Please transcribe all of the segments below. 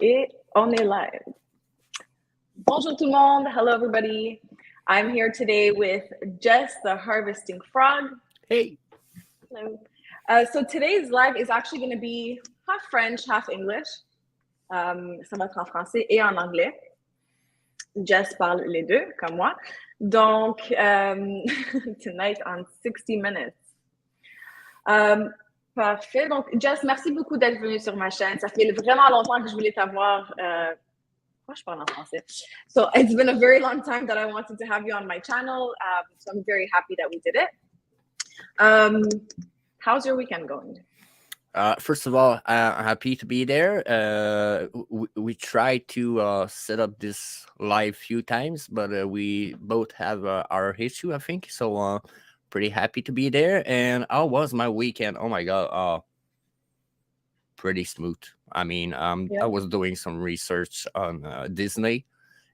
Et on est live. Bonjour tout le monde. Hello, everybody. I'm here today with Jess The Harvesting Frog. Hey. Hello. So today's live is actually going to be half French, half English. Ça va être en français et en anglais. Jess parle les deux, comme moi. Donc, tonight on 60 minutes. Parfait. Donc, Jess, merci beaucoup d'être venue sur ma chaîne. Ça fait vraiment longtemps que je voulais t'avoir. Moi, je parle en français. So, it's been a very long time that I wanted to have you on my channel. So, I'm very happy that we did it. How's your weekend going? First of all, happy to be there. We tried to set up this live few times, but we both have our issue, I think. So pretty happy to be there. And how was my weekend? Oh my god, pretty smooth. I mean, I was doing some research on Disney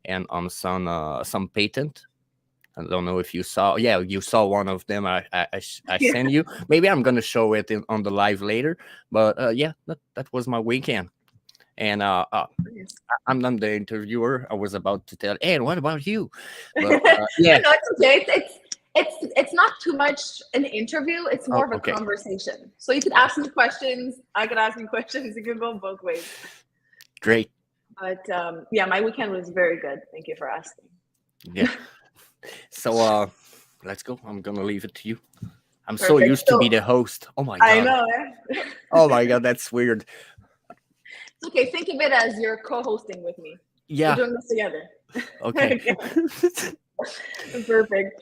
and on some patent. I don't know if you saw. Yeah, you saw one of them. I sent you. Maybe I'm gonna show it on the live later. But yeah, that was my weekend. And I'm not the interviewer. I was about to tell. Hey, what about you? But yeah, no, it's okay. It's not too much an interview. It's more of a conversation. So you could ask me questions. I could ask you questions. It could go both ways. Great. But yeah, my weekend was very good. Thank you for asking. Yeah. So let's go. I'm gonna leave it to you. I'm so used to be the host. Oh my god. I know. Oh my god, that's weird. It's okay. Think of it as you're co-hosting with me. Yeah. We're doing this together. Okay. Perfect.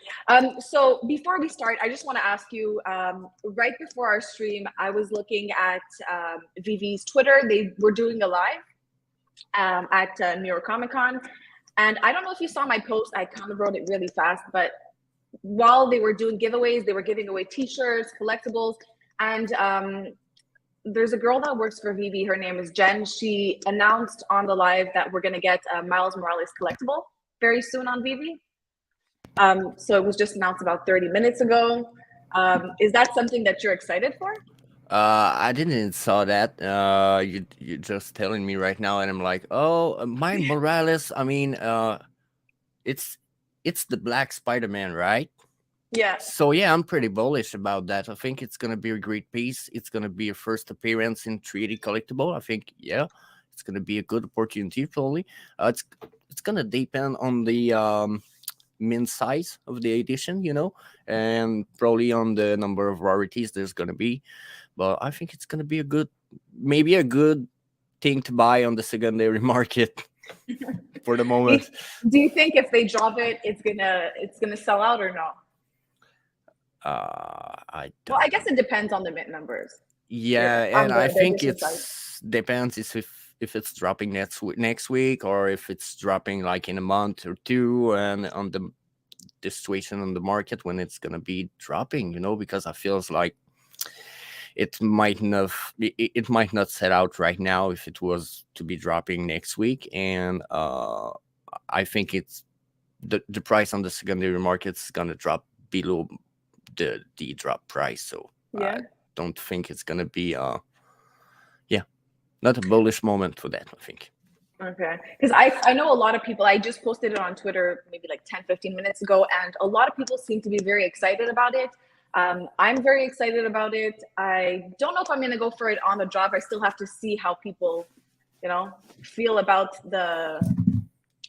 So before we start, I just want to ask you, right before our stream, I was looking at VeVe's Twitter. They were doing a live at New York Comic Con. And I don't know if you saw my post. I kind of wrote it really fast, but while they were doing giveaways, they were giving away t-shirts, collectibles. And there's a girl that works for VeVe. Her name is Jen. She announced on the live that we're going to get a Miles Morales collectible very soon on VeVe. So it was just announced about 30 minutes ago. Is that something that you're excited for? I didn't saw that. You're just telling me right now, and I'm like, oh, Miles Morales. I mean, it's the Black Spider-Man, right? Yeah. So yeah, I'm pretty bullish about that. I think it's gonna be a great piece. It's gonna be a first appearance in 3D collectible. I think it's gonna be a good opportunity. Probably, it's gonna depend on the min size of the edition, and probably on the number of rarities there's gonna be. But I think it's gonna be maybe a good thing to buy on the secondary market for the moment. Do you think if they drop it, it's gonna sell out or no? I guess it depends on the mint numbers. Yeah, and I think it depends if it's dropping next week or if it's dropping like in a month or two, and on the situation on the market when it's gonna be dropping, because I feels like it might not set out right now if it was to be dropping next week, and I think it's the price on the secondary market is gonna drop below the drop price, so I don't think it's gonna be not a bullish moment for that, I think. Okay, because I know a lot of people. I just posted it on Twitter maybe like 10-15 minutes ago, and a lot of people seem to be very excited about it. I'm very excited about it. I don't know if I'm gonna go for it on the drop. I still have to see how people feel about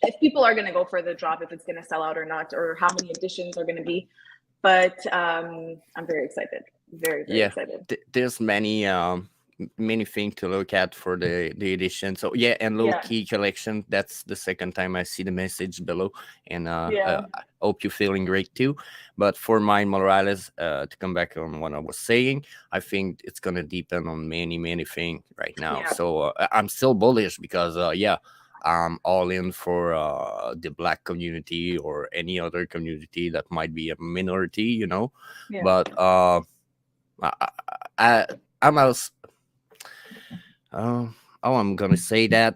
if people are gonna go for the drop, if it's gonna sell out or not, or how many editions are gonna be. But I'm very excited. Very excited. There's many things to look at for the edition. So yeah, and low key collection. That's the second time I see the message below, and I hope you're feeling great too. But for Miles Morales, to come back on what I was saying, I think it's gonna depend on many things right now. So I'm still bullish because I'm all in for the Black community or any other community that might be a minority, But I'm also. Oh, I'm gonna say that.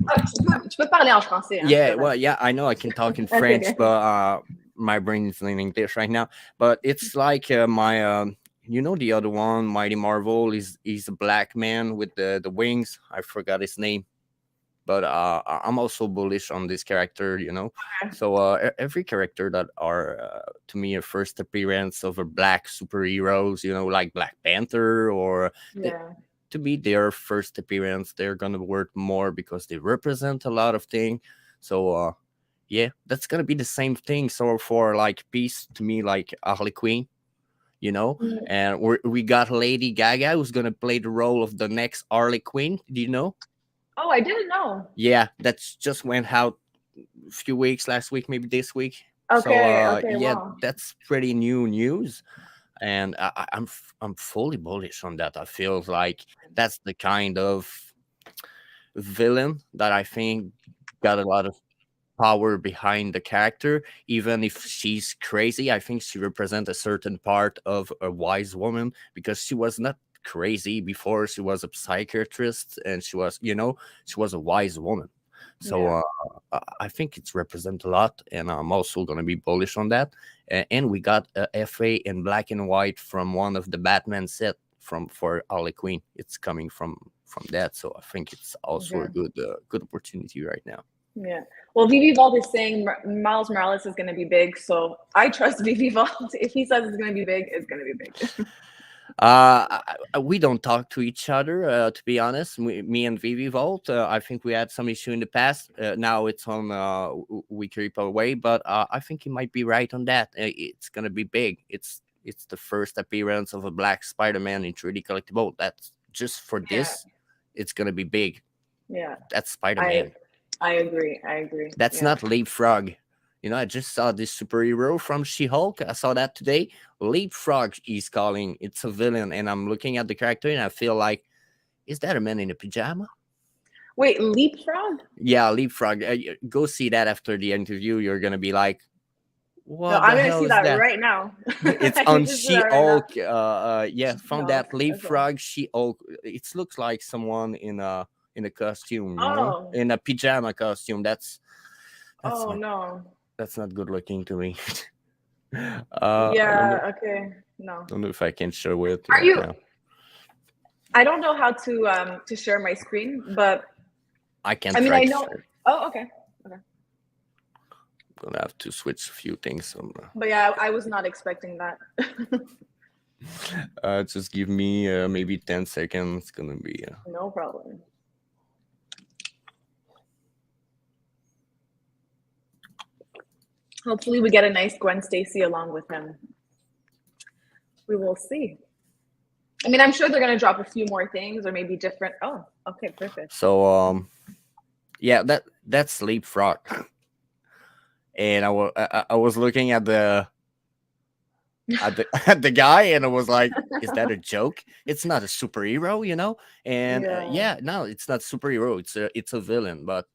Tu peux parler en français. Yeah, well, yeah, I know I can talk in French, but my brain is in English right now. But it's like my, the other one, Mighty Marvel, he's a black man with the wings. I forgot his name. but I'm also bullish on this character, you know. So every character that are to me a first appearance of a black superheroes, you know, like Black Panther, or Yeah. to be their first appearance, they're gonna work more because they represent a lot of things. So yeah, that's gonna be the same thing. So for like Peace, to me, like Harley Quinn, you know, Mm. and we got Lady Gaga who's gonna play the role of the next Harley Quinn. Do you know? Oh, I didn't know. Yeah, that's just went out a few weeks, last week, maybe this week. So Okay. Okay. yeah, Wow. that's pretty new news, and I'm fully bullish on that. I feel like that's the kind of villain that I think got a lot of power behind the character. Even if she's crazy, I think she represents a certain part of a wise woman, because she was not crazy before. She was a psychiatrist, and she was, you know, she was a wise woman. So Yeah. I think it's represent a lot, and I'm also going to be bullish on that. And we got a FA in black and white from one of the Batman set from for Harley Quinn. It's coming from that, so I think it's also a Okay. good opportunity right now. Yeah. Well, VeVe Vault is saying Miles Morales is going to be big, so I trust VeVe Vault. If he says it's going to be big, it's going to be big. We don't talk to each other, to be honest. Me and VeVe Vault, I think we had some issue in the past. Now it's on, we creep away, but I think he might be right on that. It's gonna be big. It's the first appearance of a black Spider-Man in 3D collectible. That's just for Yeah. this. It's gonna be big. Yeah. That's Spider-Man. I agree. I agree. That's Yeah. not Leapfrog. You know, I just saw this superhero from She-Hulk. I saw that today. Leapfrog, he's calling. It's a villain, and I'm looking at the character, and I feel like, is that a man in a pajama? Wait, Leapfrog? Yeah, Leapfrog. Go see that after the interview. You're gonna be like, No, what I'm the going to hell see is that that? right now. It's I on need to see that right now. She-Hulk. Yeah, found that Okay. Leapfrog She-Hulk. It looks like someone in a costume, you know, Oh. in a pajama costume. That's Oh, not, no. that's not good looking to me. I don't know. Yeah. Okay. No. Don't know if I can show it Are right you? now. I don't know how to share my screen, but I can I mean, try I to know. share it. Oh, okay. I'm gonna have to switch a few things. But yeah, I was not expecting that. Just give me maybe 10 seconds. It's gonna be. No problem. Hopefully, we get a nice Gwen Stacy along with him. We will see. I mean, I'm sure they're gonna drop a few more things, or maybe different. Oh, okay, perfect. So yeah, that's Leapfrog. And I was looking at the at the guy, and I was like, is that a joke? It's not a superhero, you know. And yeah, no, it's not superhero. It's a villain, but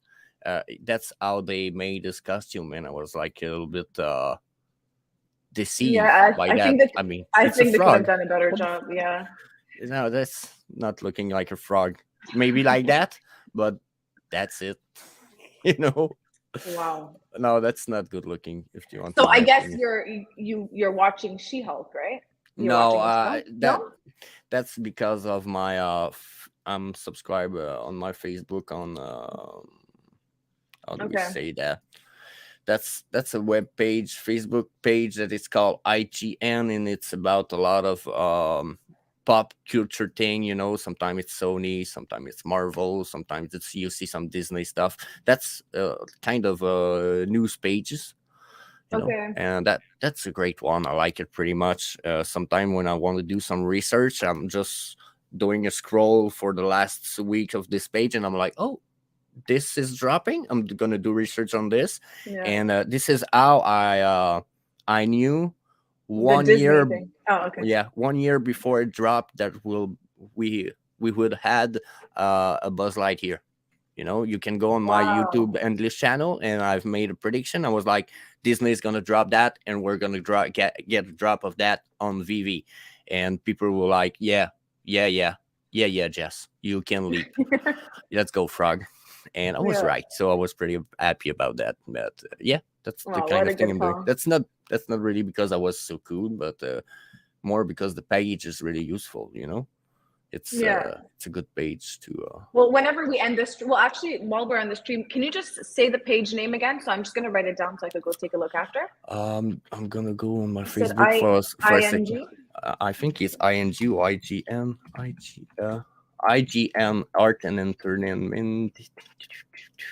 that's how they made this costume, and I was like a little bit deceived by I that. think that I mean, I it's think a they could have frog. done a better job. Yeah. No, that's not looking like a frog. Maybe like that, but that's it. You know. Wow. No, that's not good looking. If you want. So my I guess opinion. you're watching She-Hulk, right? You're No, watching this film? that's because of my I'm subscribed on my Facebook on how do we Okay. say that? That's a web page, Facebook page that is called IGN, and it's about a lot of pop culture thing, you know. Sometimes it's Sony, sometimes it's Marvel, sometimes it's you see some Disney stuff. That's kind of news pages, you know. Okay. And that's a great one. I like it pretty much. Sometime when I want to do some research, I'm just doing a scroll for the last week of this page, and I'm like, oh, this is dropping. I'm gonna do research on this. Yeah. And this is how I knew The 1 Disney year. thing. Oh, okay. Yeah, 1 year before it dropped, that we would had a Buzz Lightyear. You know, you can go on my Wow. YouTube English channel, and I've made a prediction. I was like, Disney's gonna drop that, and we're gonna get a drop of that on VeVe. And people were like, yeah, Jess, you can leap. Let's go, Frog. And I was right, so I was pretty happy about that. But yeah, that's the kind of thing I'm doing. That's not really because I was so cool, but more because the page is really useful, you know. it's Yeah. it's a good page to. Well, whenever we end this, well, actually, while we're on the stream, can you just say the page name again? So I'm just gonna write it down so I could go take a look after. I'm gonna go on my You said Facebook for a second. ING? I think it's ING or IGM, IGM Art and Entertainment.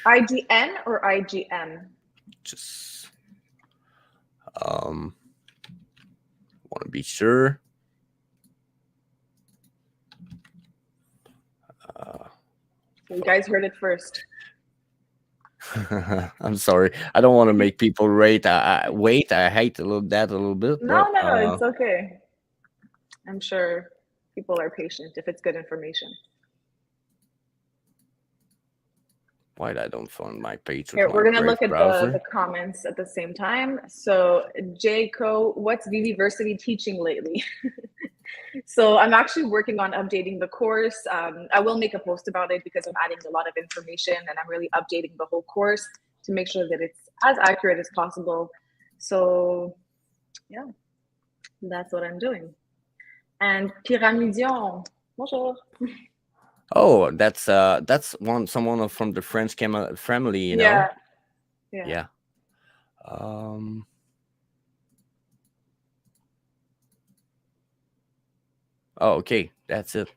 IGN or IGM? Just want to be sure. You guys heard it first. I'm sorry. I don't want to make people wait. Wait. I hate that a little bit. No, but, no, it's okay. I'm sure people are patient if it's good information. Why I don't find my page? Here, we're gonna look at browser? the comments at the same time. So, Jayco, what's VeVeversity teaching lately? So I'm actually working on updating the course. I will make a post about it because I'm adding a lot of information and I'm really updating the whole course to make sure that it's as accurate as possible. So yeah, that's what I'm doing. And Pyramidion, bonjour. Oh, that's someone from the French family, you know. Yeah. Oh, okay, that's it.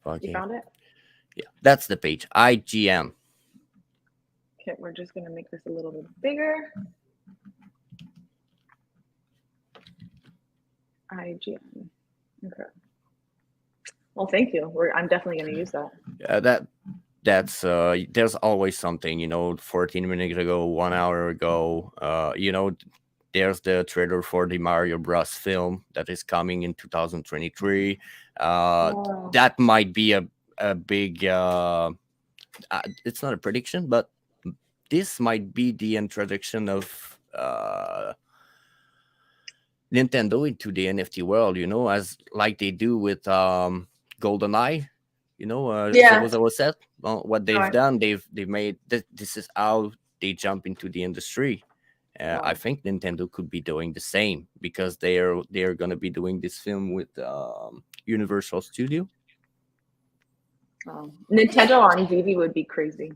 You found it? Yeah, that's the page. IGM. Okay, we're just gonna make this a little bit bigger. IGM. Okay. Well, thank you. I'm definitely gonna use that. Yeah, that's there's always something, you know. 14 minutes ago, 1 hour ago, you know, there's the trailer for the Mario Bros film that is coming in 2023. Wow. That might be a big it's not a prediction, but this might be the introduction of Nintendo into the NFT world, you know, as like they do with GoldenEye, you know. Yeah. So was said, well, what they've done, they've made this is how they jump into the industry. Wow. I think Nintendo could be doing the same because they are going to be doing this film with Universal Studio. Nintendo on VeVe would be crazy.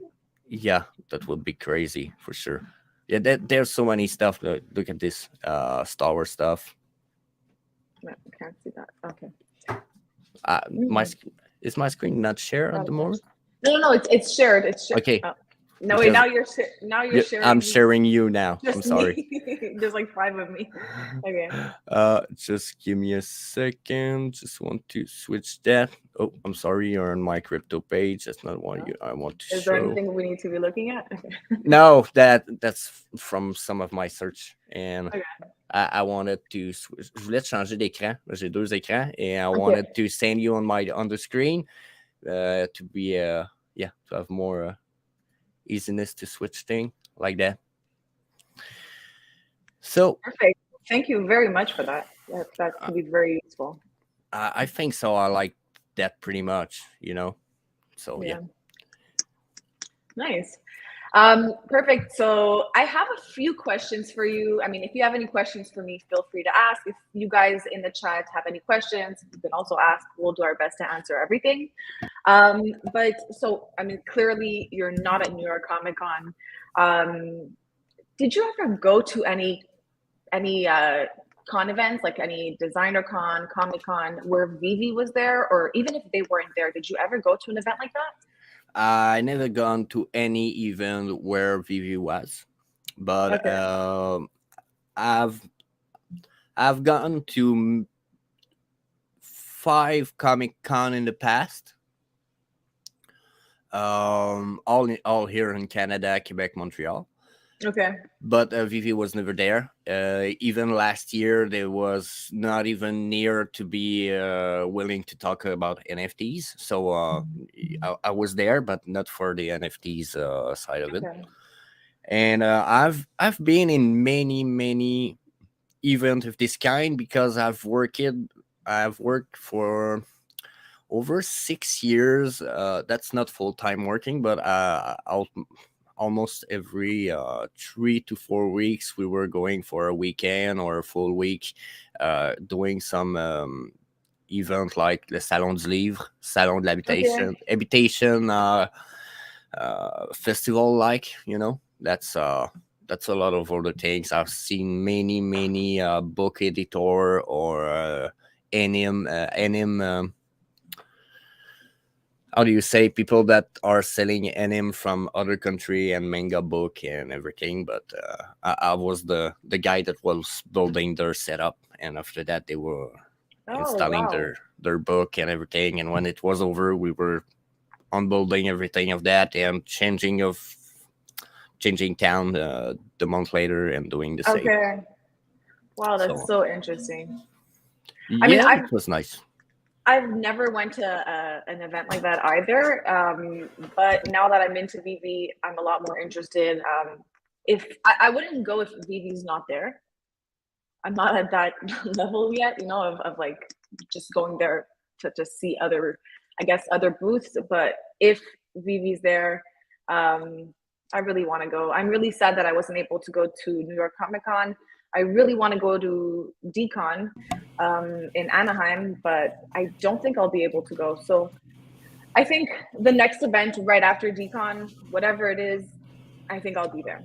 Yeah, that would be crazy for sure. Yeah, there's so many stuff. Look at this Star Wars stuff. No, I can't see that. Okay. Is my screen not shared at the moment? No, it's shared. It's shared. Okay. No, wait, now you're sharing. I'm sharing you now. I'm sorry. There's like 5 of me. Okay. Just give me a second. Just want to switch that. Oh, I'm sorry. You're on my crypto page. That's not what I want to show. Is there anything we need to be looking at? Okay. No, that's from some of my search. And okay. I wanted to switch. Je voulais changer d'écran. J'ai 2 écrans. And I wanted to send you on the screen to be to have more easiness to switch thing like that. So perfect. Thank you very much for that. That could be very useful. I think so. I like that pretty much, you know. So yeah. Nice. Perfect. So I have a few questions for you. I mean, if you have any questions for me, feel free to ask. If you guys in the chat have any questions, you can also ask. We'll do our best to answer everything. But so, I mean, clearly you're not at New York Comic Con. Did you ever go to any con events, like any designer con, Comic Con, where VeVe was there? Or even if they weren't there, did you ever go to an event like that? I never gone to any event where VeVe was, but okay. I've gone to 5 Comic Con in the past. All here in Canada, Quebec, Montreal. Okay. But VeVe was never there. Even last year, there was not even near to be willing to talk about NFTs. So I was there, but not for the NFTs side of it. Okay. And I've been in many events of this kind because I've worked for over 6 years. That's not full-time working, but almost every 3 to 4 weeks we were going for a weekend or a full week doing some event like the Salon du Livre, Salon de Okay. Habitation festival, like, that's a lot of other things. I've seen many book editor or anim how do you say, people that are selling anim from other country and manga book and everything. But I was the guy that was building their setup, and after that they were Oh, installing wow. their book and everything. And when it was over, we were unbuilding everything of that and changing town the month later and doing the same. Okay. Wow, that's So so interesting. I mean, yeah, I've it was nice. I've never went to an event like that either. But now that I'm into VeVe, I'm a lot more interested. If I wouldn't go if VeVe's not there. I'm not at that level yet, of like just going there to see other, I guess, other booths. But if VeVe's there, I really want to go. I'm really sad that I wasn't able to go to New York Comic Con. I really want to go to DCon in Anaheim, but I don't think I'll be able to go. So I think the next event right after DCon, whatever it is, I think I'll be there.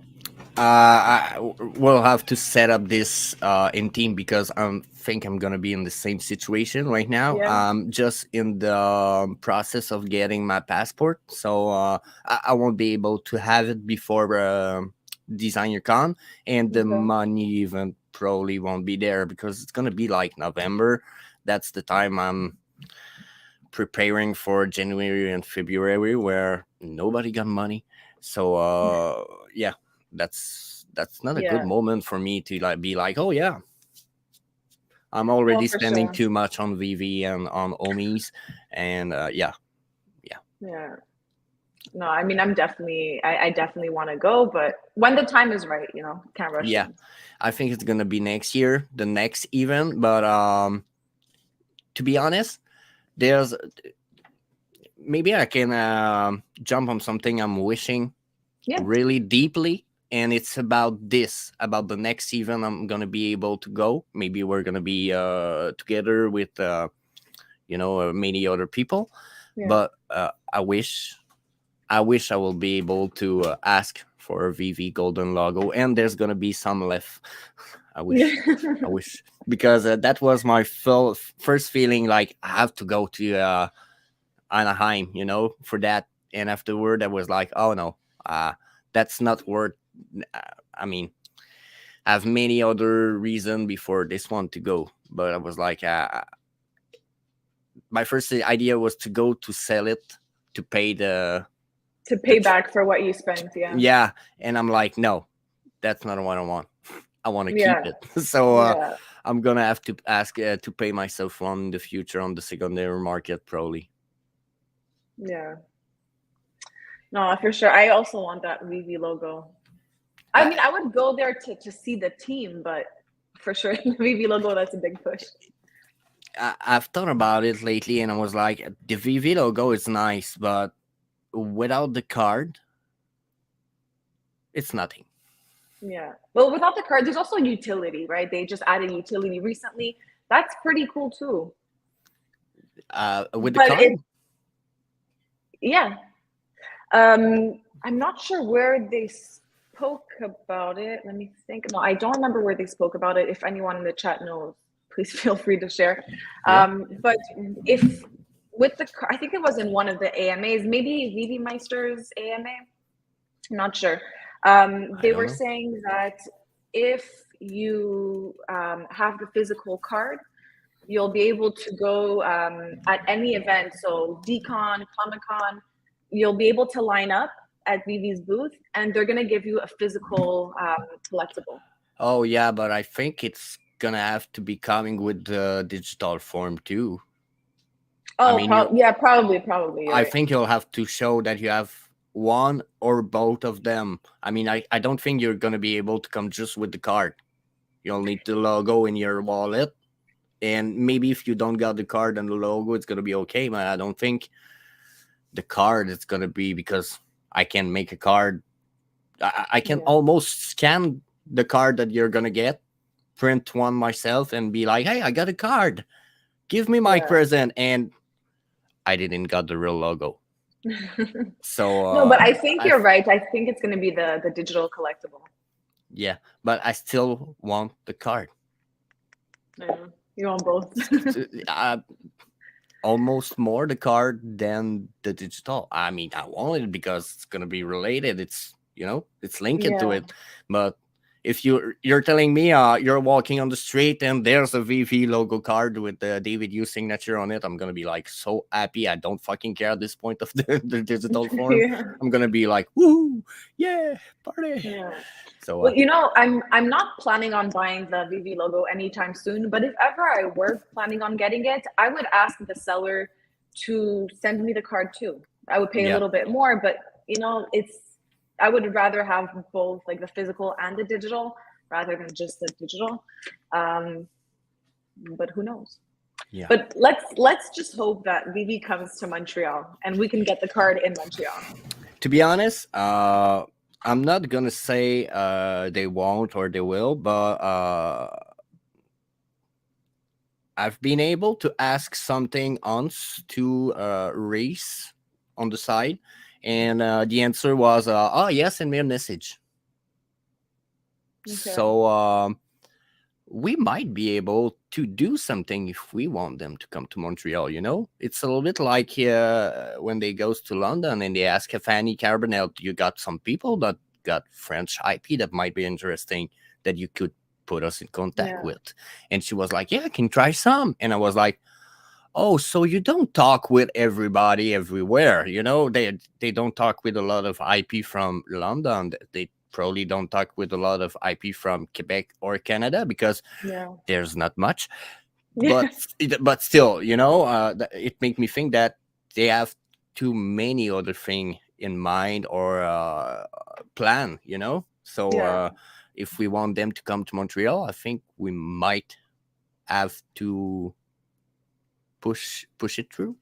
We'll have to set up this in team, because I think I'm gonna be in the same situation right now. Yeah. I'm just in the process of getting my passport, so I won't be able to have it before Designer Con, and the Okay. money even probably won't be there, because it's gonna be like November. That's the time I'm preparing for January and February, where nobody got money. So yeah, that's not a good Yeah. moment for me to be like, oh yeah, I'm already For spending sure. too much on VeVe and on Omis, and yeah. Yeah. No, I mean, I definitely want to go, but when the time is right, can't rush Yeah, things. I think it's gonna be next year, the next event. But to be honest, there's maybe I can jump on something I'm wishing Yeah. really deeply, and it's about the next event I'm gonna be able to go. Maybe we're gonna be together with many other people. Yeah. But I wish I will be able to ask for a VeVe golden logo, and there's gonna be some left. I wish. I wish, because that was my first feeling, like I have to go to Anaheim, for that. And afterward, I was like, oh no, that's not worth. uh, I mean, I have many other reason before this one to go, but I was like, my first idea was to go to sell it, to pay To pay the tr- back for what you spent. Yeah. yeah, and I'm like, no, that's not what I want. I want to keep Yeah. it. So Yeah. I'm gonna have to ask to pay myself one in the future on the secondary market, probably. Yeah. No, for sure. I also want that VeVe logo. I Uh, mean, I would go there to see the team, but for sure, the VeVe logo, that's a big push. I've thought about it lately, and I was like, the VeVe logo is nice, but without the card, it's nothing. Yeah. Well, without the card, there's also utility, right? They just added utility recently. That's pretty cool too. With the But card, yeah. I'm not sure where they spoke about it. Let me think. No, I don't remember where they spoke about it. If anyone in the chat knows, please feel free to share. yeah, But if with I think it was in one of the AMAs, maybe VeVe Meister's AMA. I'm not sure. I They don't were know. saying that if you have the physical card, you'll be able to go at any event. So DCon, Comic Con, you'll be able to line up at VeVe's booth, and they're gonna give you a physical collectible. Oh yeah, but I think it's gonna have to be coming with the digital form too. I Oh, mean, you. yeah, probably. You're I right. think you'll have to show that you have one or both of them. I mean, I don't think you're gonna be able to come just with the card. You'll need the logo in your wallet, and maybe if you don't got the card and the logo, it's gonna be okay. But I don't think the card is gonna be, because I can make a card. I can Yeah, almost scan the card that you're gonna get, print one myself, and be like, hey, I got a card. give me my Yeah. present, and I didn't got the real logo. So No, but I think I you're right. I think it's going to be the digital collectible. yeah, but I still want the card. You want both? Almost more the card than the digital. I mean, I want it because it's gonna be related. It's, you know, it's linked to Yeah. it. But if you're telling me you're walking on the street and there's a VeVe logo card with the David Yu signature on it, I'm gonna be like so happy. I don't fucking care at this point of the digital form. Yeah. I'm gonna be like, woo, yeah, party. Yeah. So Well, you know, I'm not planning on buying the VeVe logo anytime soon, but if ever I were planning on getting it, I would ask the seller to send me the card too. I would pay a yeah, little bit more, but you know, I would rather have both, like the physical and the digital, rather than just the digital. But who knows? yeah. But let's just hope that VeVe comes to Montreal and we can get the card in Montreal. To be honest, I'm not gonna say they won't or they will, but I've been able to ask something once to Reese on the side, and the answer was, "Oh yes, send me a message." Okay. So we might be able to do something if we want them to come to Montreal. You know, it's a little bit like when they goes to London and they ask Fanny Carbonell, "You got some people that got French IP that might be interesting that you could put us in contact with?" And she was like, "Yeah, I can try some." And I was like, "Oh, so you don't talk with everybody everywhere? You know, they don't talk with a lot of IP from London. They probably don't talk with a lot of IP from Quebec or Canada because there's not much." But still, you know, it made me think that they have too many other things in mind or plan, you know. So if we want them to come to Montreal, I think we might have to push it through.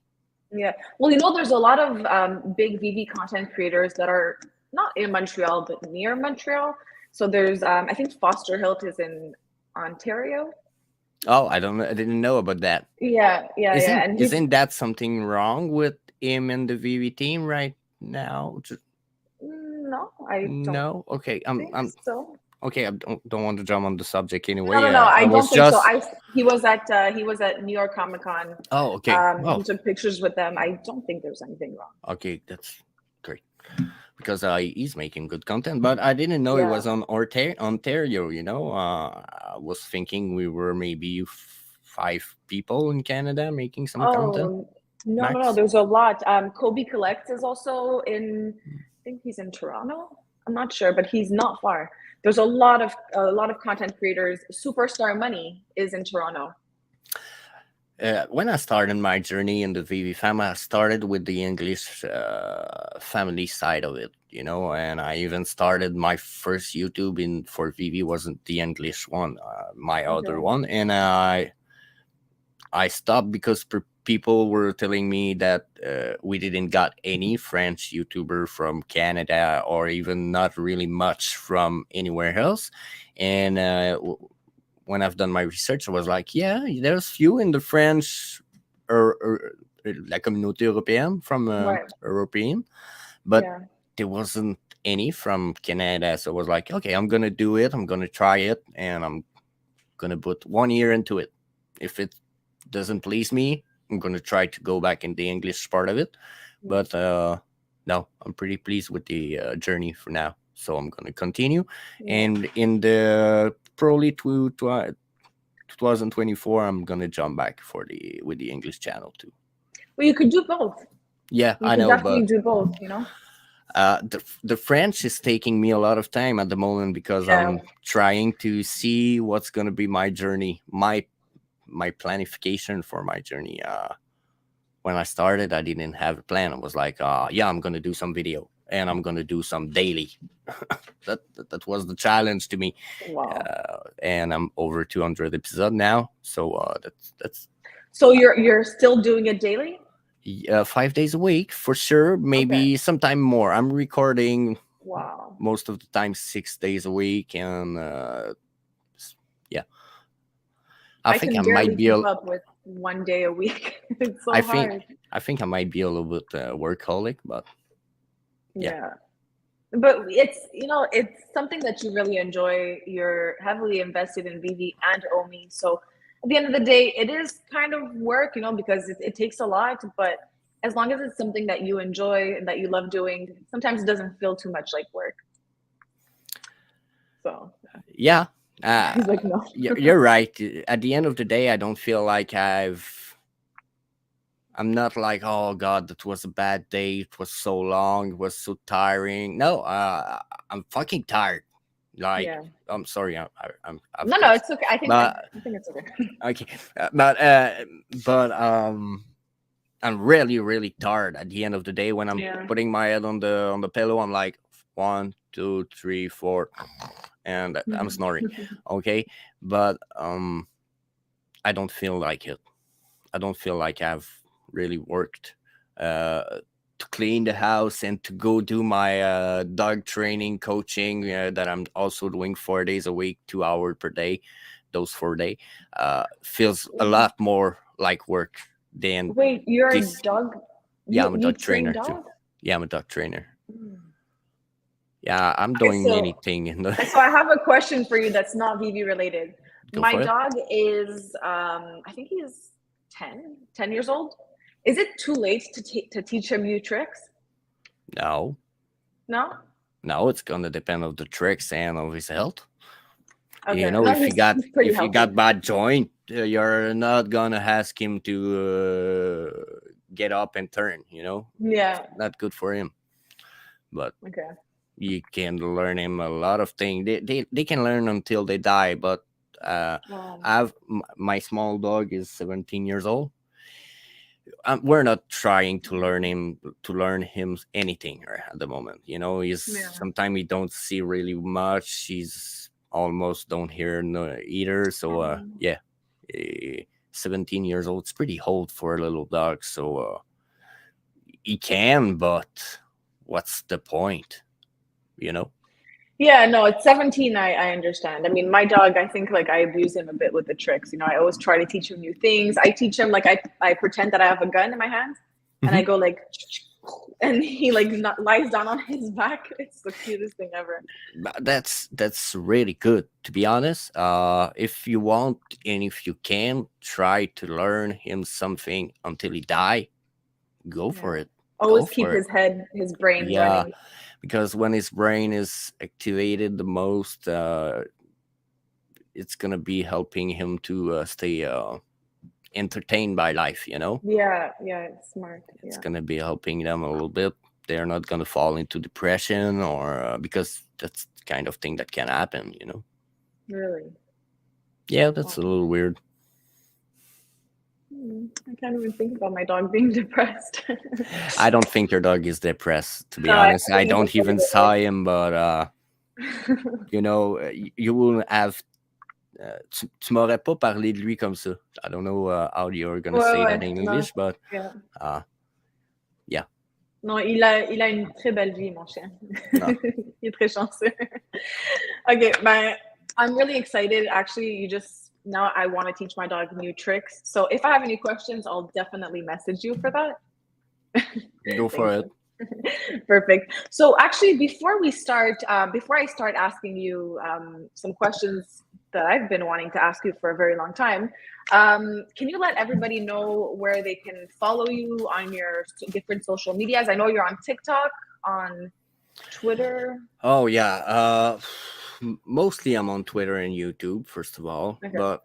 Yeah. Well, you know, there's a lot of big VeVe content creators that are not in Montreal, but near Montreal. So there's, I think Foster Hilt is in Ontario. Oh, I didn't know about that. Yeah. And isn't that something wrong with him and the VeVe team right now? No, I don't. No. Okay. I'm so. Okay. I don't want to jump on the subject anyway. No. I don't think so. He was at New York Comic Con. Oh, okay. He took pictures with them. I don't think there's anything wrong. Okay, that's great because he's making good content. But I didn't know it was on Ontario. You know, I was thinking we were maybe 5 people in Canada making some content. No. There's a lot. Kobe Collects is also in. I think he's in Toronto. I'm not sure, but he's not far. There's a lot of content creators. Superstar Money is in Toronto. When I started my journey in the VeVe family, I started with the English family side of it, you know, and I even started my first YouTube for VeVe wasn't the English one, my other one, and I stopped because people were telling me that we didn't got any French YouTuber from Canada or even not really much from anywhere else, and when I've done my research, I was like, yeah, there's few in the French or la communauté européenne from European, but there wasn't any from Canada. So I was like, okay, I'm gonna do it. I'm gonna try it, and I'm gonna put 1 year into it. If it doesn't please me, I'm gonna try to go back in the English part of it. But no, I'm pretty pleased with the journey for now. So I'm gonna continue, and in the probably 2024, I'm gonna jump back with the English channel too. Well, you could do both. Yeah, I know, definitely do both. You know, the French is taking me a lot of time at the moment because I'm trying to see what's gonna be my journey, my planification for my journey. When I started, I didn't have a plan. I was like, yeah, I'm gonna do some video and I'm gonna do some daily. that was the challenge to me. Wow. And I'm over 200 episodes now, so that's. So you're still doing it daily? 5 days a week for sure. Maybe sometime more. I'm recording. Wow. Most of the time, 6 days a week, and yeah. I think I might be keep up with one day a week. It's so I hard. think I might be a little bit workaholic, but Yeah. But it's, it's something that you really enjoy. You're heavily invested in VeVe and Omi. So at the end of the day, it is kind of work, because it takes a lot. But as long as it's something that you enjoy and that you love doing, sometimes it doesn't feel too much like work. So yeah, he's like, no. you're right. At the end of the day, I don't feel like I'm not like, oh God, that was a bad day. It was so long. It was so tiring. No, I'm fucking tired. Like, Yeah. I'm sorry. I've No, cussed. it's okay. I think it's okay. Okay, but I'm really, really tired at the end of the day when I'm putting my head on the pillow. I'm like 1, 2, 3, 4, and I'm snoring. Okay, but I don't feel like it. I don't feel like I've really worked to clean the house and to go do my dog training coaching that I'm also doing 4 days a week, 2 hours per day. Those 4 days feels a lot more like work than Wait, you're this. a dog? Yeah, I'm a dog train trainer too. Yeah, I'm a dog trainer. Mm. Yeah, I'm Okay, doing anything in the. So I have a question for you that's not VeVe related. Go My for it. dog is, I think he's 10 years old. Is it too late to teach him new tricks? No, No? it's gonna depend on the tricks and of his health. Okay. You know, No, if you he's pretty you healthy. got bad joint, you're not gonna ask him to get up and turn. Yeah. It's not good for him. But Okay. you can learn him a lot of things. They can learn until they die. But my small dog is 17 years old. We're not trying to learn him anything at the moment. He's sometimes we don't see really much. He's almost don't hear no either. So yeah, 17 years old. It's pretty old for a little dog. So he can, but what's the point? Yeah, no, it's 17. I understand. I mean, my dog, I think like I abuse him a bit with the tricks. I always try to teach him new things. I teach him like I pretend that I have a gun in my hands and I go like, and he like lies down on his back. It's the cutest thing ever. That's really good, to be honest. If you want and if you can, try to learn him something until he die. Go for it. Always keep his brain running. Because when his brain is activated the most, it's gonna be helping him to stay entertained by life. Yeah, it's smart. It's gonna be helping them a little bit. They're not gonna fall into depression or because that's the kind of thing that can happen. Really? Yeah, that's a little weird. I can't even think about my dog being depressed. I don't think your dog is depressed, to be honest. I don't even saw him, but you will have. Tu m'aurais pas parlé de lui comme ça. I don't know how you're gonna say that in English, but yeah. Non, il a une très belle vie, mon chien. Il est très chanceux. Okay, I'm really excited. Actually, now I want to teach my dog new tricks. So if I have any questions, I'll definitely message you for that. Go for it. Perfect. So actually, before I start asking you some questions that I've been wanting to ask you for a very long time, can you let everybody know where they can follow you on your different social medias? I know you're on TikTok, on Twitter. Oh yeah, mostly I'm on Twitter and YouTube, first of all. Okay. But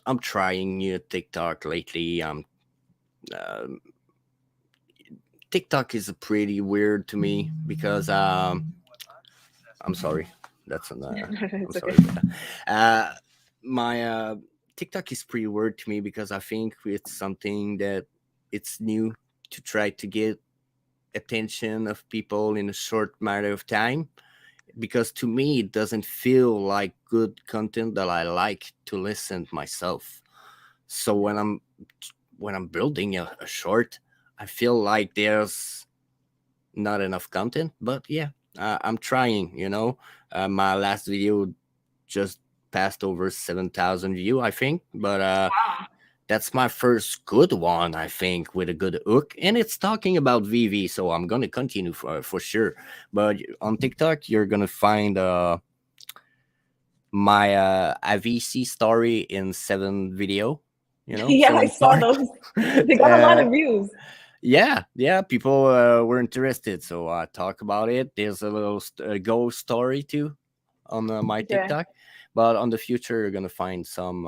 I'm trying new TikTok lately. TikTok is pretty weird to me because I'm sorry. That's an. I'm sorry. Okay. My TikTok is pretty weird to me because I think it's something that it's new to try to get attention of people in a short matter of time. Because to me, it doesn't feel like good content that I like to listen myself. So when I'm building a short, I feel like there's not enough content. But yeah, I'm trying. My last video just passed over 7,000 views, I think. But That's my first good one, I think, with a good hook, and it's talking about VeVe, so I'm gonna continue for sure. But on TikTok, you're gonna find my AVC story in 7 video, Yeah, I 7 saw part. those. They got a lot of views. Yeah, people were interested, so I talk about it. There's a little ghost story too on my Okay. TikTok, but on the future you're gonna find some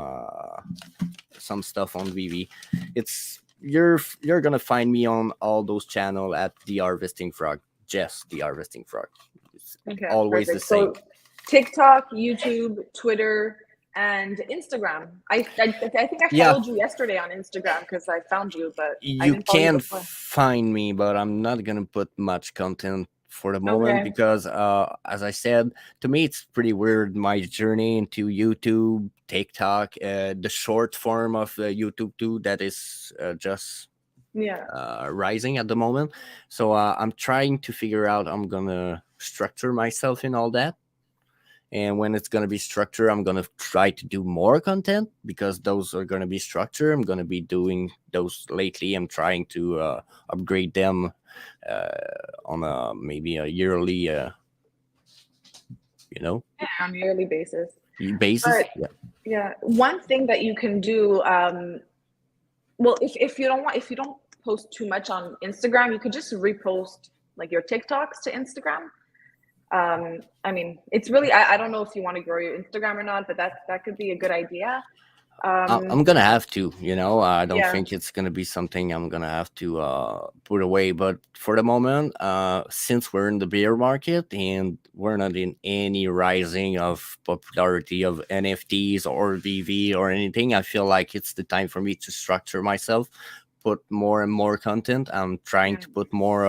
stuff on VeVe. It's you're gonna find me on all those channel at the Harvesting Frog, Jess the Harvesting Frog. It's Okay, always the perfect. same. So TikTok, YouTube, Twitter, and Instagram. I think I Yeah, followed you yesterday on Instagram because I found you, but I you didn't follow you can before. find me, but I'm not gonna put much content for the moment Okay. because, as I said, to me it's pretty weird my journey into YouTube, TikTok, the short form of YouTube too. That is just Yeah. rising at the moment. So I'm trying to figure out. I'm gonna structure myself in all that, and when it's going to be structured, I'm going to try to do more content because those are going to be structured. I'm going to be doing those lately. I'm trying to upgrade them uh, on a maybe a yearly you know Yeah, on a yearly basis. basis. But yeah, one thing that you can do, well, if you don't post too much on Instagram, you could just repost like your TikToks to Instagram. I mean, it's really I don't know if you want to grow your Instagram or not, but that could be a good idea. I'm gonna have to, I don't Yeah, think it's gonna be something I'm gonna have to put away. But for the moment, since we're in the beer market and we're not in any rising of popularity of NFTs or VV or anything, I feel like it's the time for me to structure myself, put more and more content. I'm trying yeah. to put more.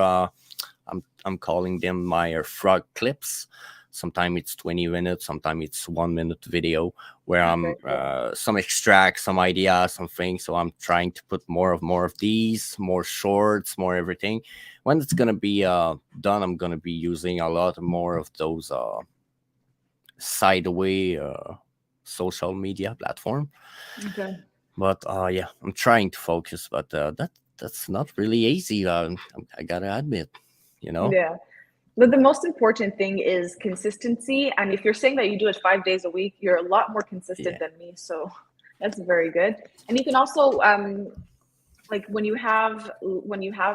I'm calling them my frog clips. Sometimes it's 20 minutes, sometimes it's 1 minute video where Okay, I'm cool. some extract, some ideas, something. So I'm trying to put more of these, more shorts, more everything. When it's gonna be done, I'm gonna be using a lot more of those sideway social media platform. Okay. But yeah, I'm trying to focus, but that's not really easy. I gotta admit, you know. Yeah. But the most important thing is consistency. And if you're saying that you do it 5 days a week, you're a lot more consistent Yeah. than me. So that's very good. And you can also like when you have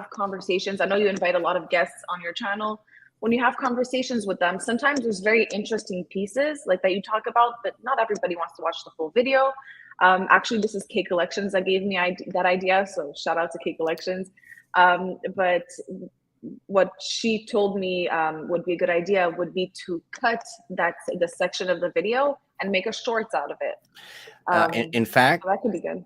conversations, I know you invite a lot of guests on your channel. When you have conversations with them, sometimes there's very interesting pieces like that you talk about, but not everybody wants to watch the full video. Actually, this is K Collections that gave me that idea, so shout out to K Collections. But what she told me would be a good idea would be to cut the section of the video and make a shorts out of it. In fact, So that could be good.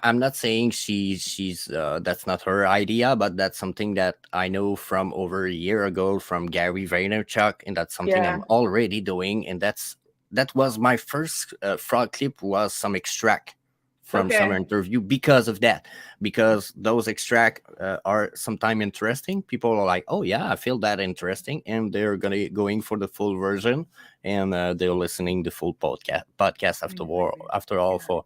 I'm not saying she's that's not her idea, but that's something that I know from over a year ago from Gary Vaynerchuk, and that's something Yeah. I'm already doing. And that was my first frog clip, was some extract from some Okay. interview because of that, because those extract are sometimes interesting. People are like, oh yeah, I feel that interesting, and they're gonna going for the full version, and they're listening the full podcast after all. Yeah.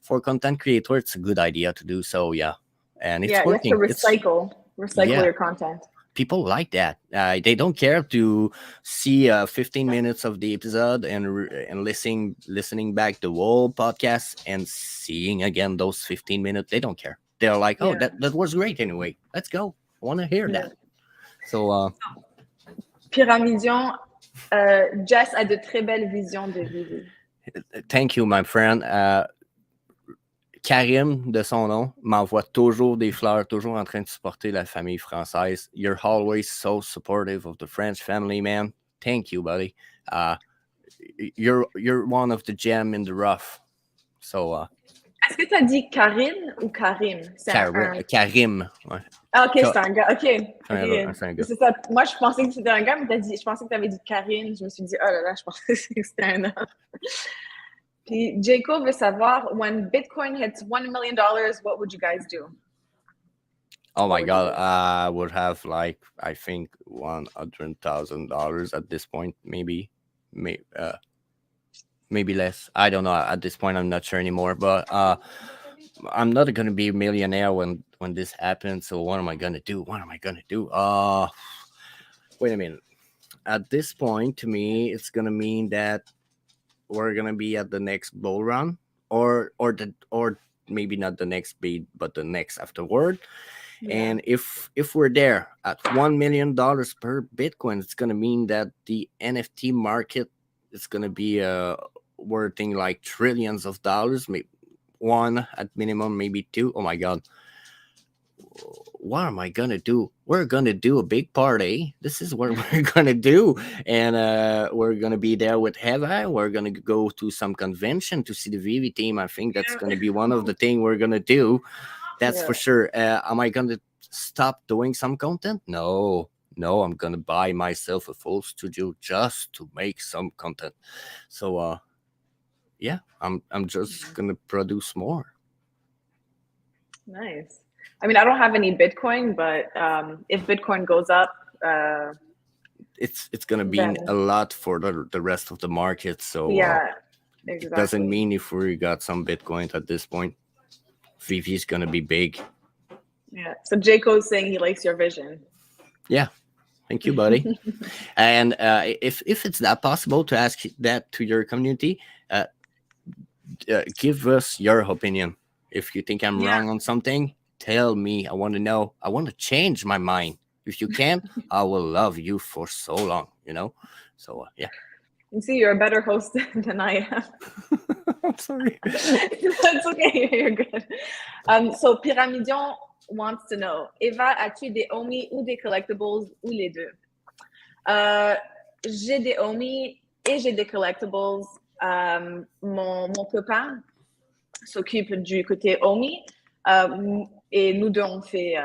For content creator, it's a good idea to do so. Yeah, and it's Yeah, you have to working. It's recycle Yeah, your content. people like that. They don't care to see 15 minutes of the episode and listening back the whole podcast and seeing again those 15 minutes. They don't care. They're like, oh, Yeah. that was great anyway. Let's go. I want to hear Yeah. that. So Pyramidion, Jess a de très belles visions de vie. thank you, my friend. Karim, de son nom, m'envoie toujours des fleurs, toujours en train de supporter la famille française. You're always so supportive of the French family, man. Thank you, buddy. Uh, you're one of the gem in the rough. So, Est-ce que tu as dit Karine ou Karim? C'est Karim. Ouais. Ah, ok, c'est un gars. Ok. C'est un gars. C'est ça. Moi, je pensais que c'était un gars, mais je pensais que tu avais dit Karine. Je me suis dit, oh là là, je pensais que c'était un homme. Puis Jacob veut savoir, when Bitcoin hits $1 million, what would you guys do? Oh my What would you God, do? I would have like, I think $100,000 at this point, maybe. maybe less. I don't know. At this point, I'm not sure anymore. But I'm not gonna be a millionaire when this happens. So what am I gonna do? What am I gonna do? Wait a minute. At this point, to me, it's gonna mean that we're gonna be at the next bull run, or maybe not the next beat, but the next afterward. Yeah. And if we're there at $1 million per Bitcoin, it's gonna mean that the NFT market is gonna be worthing like trillions of dollars, maybe one at minimum, maybe two. Oh my god, what am I gonna do? We're gonna do a big party. This is what we're gonna do, and we're gonna be there with Heva. We're gonna go to some convention to see the VeVe team. I think that's gonna be one of the things we're gonna do. That's for sure. Am I gonna stop doing some content? No, no. I'm gonna buy myself a full studio just to make some content. So, yeah, I'm just gonna produce more. Nice. I mean, I don't have any Bitcoin, but if Bitcoin goes up, it's gonna be a lot for the rest of the market. So yeah, it exactly. doesn't mean if we got some Bitcoin at this point, VeVe is gonna be big. Yeah. So Jayco's saying he likes your vision. Yeah. Thank you, buddy. And if it's that possible to ask that to your community, give us your opinion. If you think I'm wrong on something, tell me. I want to know. I want to change my mind. If you can't, I will love you for so long, you know? So, yeah. You see, you're a better host than I am. I'm sorry. That's okay. You're good. So Pyramidion wants to know, Eva, as-tu des homies ou des collectibles ou les deux? J'ai des homies et j'ai des collectibles. Mon copain s'occupe du côté homie et nous deux on fait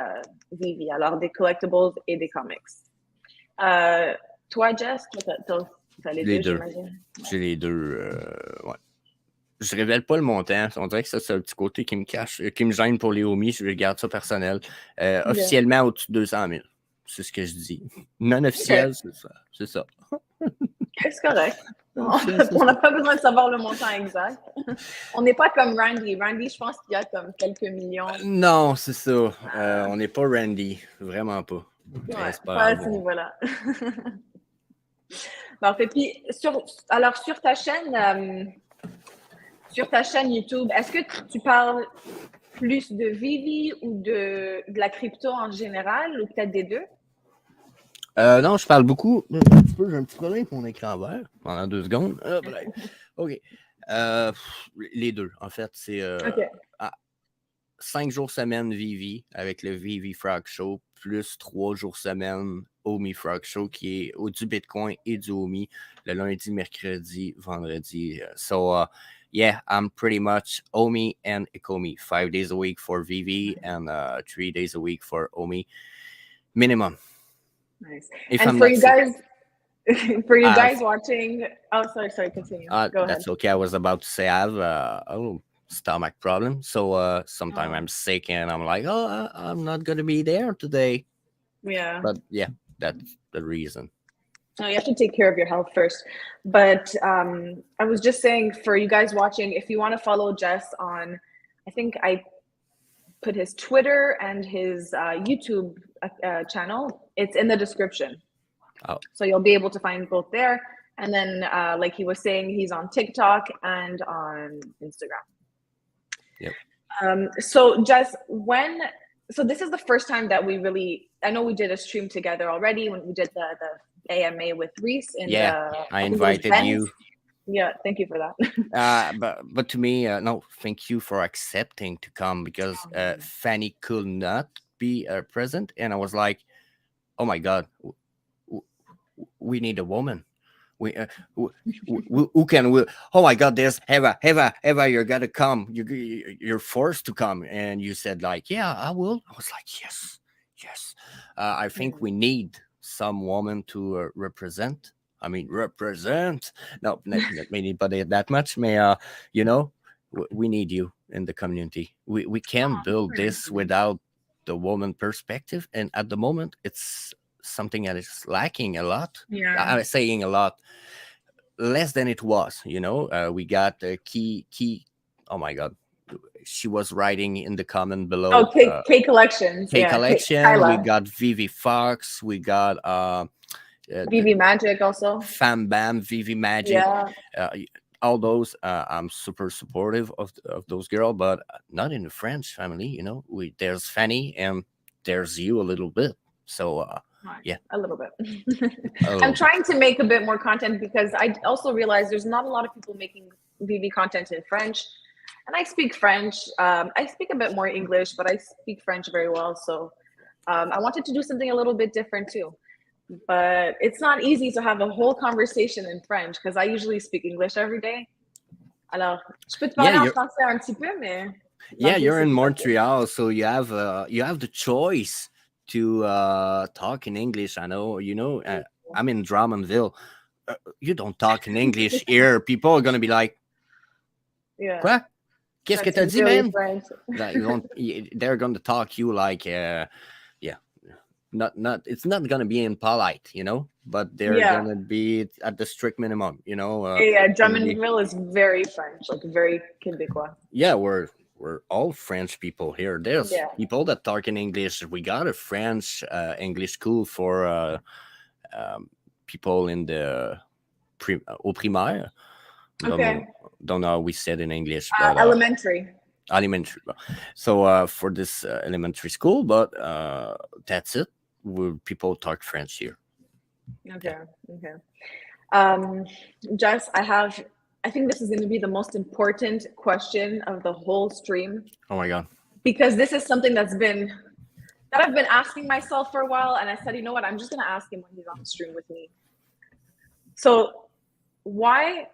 VeVe, alors des collectibles et des comics. Toi, Jess, t'as les deux, j'imagine. J'ai les deux. Ouais. Je révèle pas le montant. On dirait que ça, c'est un petit côté qui me cache, qui me gêne pour les homies. Je garde ça personnel. Officiellement, au-dessus de 200 000. C'est ce que je dis. Non officiel, c'est ça. C'est correct. On n'a pas besoin de savoir le montant exact. On n'est pas comme Randy. Randy, je pense qu'il y a comme quelques millions. Non, c'est ça. On n'est pas Randy. Vraiment pas. Ouais, pas à ce niveau-là. Parfait. Puis, alors, sur ta chaîne YouTube, est-ce que tu parles plus de VeVe ou de la crypto en général, ou peut-être des deux? Non, je parle beaucoup. Un petit peu, j'ai un petit problème avec mon écran vert pendant 2 secondes. OK. Les deux, en fait, c'est 5 jours semaine VeVe avec le VeVe Frog Show, plus 3 jours semaine Homie Frog Show qui est du Bitcoin et du Homie le lundi, mercredi, vendredi. So, yeah, I'm pretty much Homie and Ecomi. 5 days a week for VeVe and 3 days a week for Homie. Minimum. Nice. And for you guys, watching, sorry, continue. Go ahead. That's okay. I was about to say I have a stomach problem, so sometimes I'm sick and I'm like, I'm not gonna be there today. Yeah. But yeah, that's the reason. No, you have to take care of your health first. But I was just saying, for you guys watching, if you want to follow Jess on, I think I put his Twitter and his YouTube channel. It's in the description. Oh. So you'll be able to find both there. And then, like he was saying, he's on TikTok and on Instagram. Yep. So Jess, so this is the first time that I know we did a stream together already when we did the AMA with Reese. I invited you. Yeah, thank you for that. But to me, no, thank you for accepting to come, because Fanny could not be present, and I was like, oh my god, we need a woman. Who can? Oh my god, there's Eva, you gotta come. You're forced to come, and you said like, yeah, I will. I was like, yes. I think we need some woman to represent. I mean, represent. No, not anybody that much. You know, we need you in the community. We can't build this without the woman perspective, and at the moment, it's something that is lacking a lot. Yeah, I'm saying a lot. less than it was. We got key. Oh my god, she was writing in the comment below. Oh, K collections. K Yeah, collection. We Kyla. got VeVe Fox. We got the VeVe Magic also. Fam Bam, VeVe Magic. Yeah. All those, I'm super supportive of those girls, but not in the French family. There's Fanny and there's you a little bit. So yeah, a little bit. a I'm little trying to make a bit more content because I also realize there's not a lot of people making VeVe content in French, and I speak French. I speak a bit more English, but I speak French very well. So I wanted to do something a little bit different too. But it's not easy to have a whole conversation in French because I usually speak English every day. Alors, je peux te parler en français un petit peu, mais yeah, you're in Montreal, so you have the choice to talk in English. I know, I'm in Drummondville. You don't talk in English here. People are gonna be like, yeah. Quoi? Qu'est-ce que t'as dit, man? Like, they're gonna talk you like, yeah. Not it's not gonna be impolite, but they're gonna be at the strict minimum, yeah, Drummondville is very French, like very Québécois. Yeah, we're all French people here. There's people that talk in English. We got a French English school for people in the au primaire. Okay. Don't know how we said in English, but elementary. So for this elementary school, but that's it. People talk French here. Okay. Jess, I think this is going to be the most important question of the whole stream. Oh my god. Because this is something that I've been asking myself for a while, and I said, you know what, I'm just going to ask him when he's on the stream with me. So why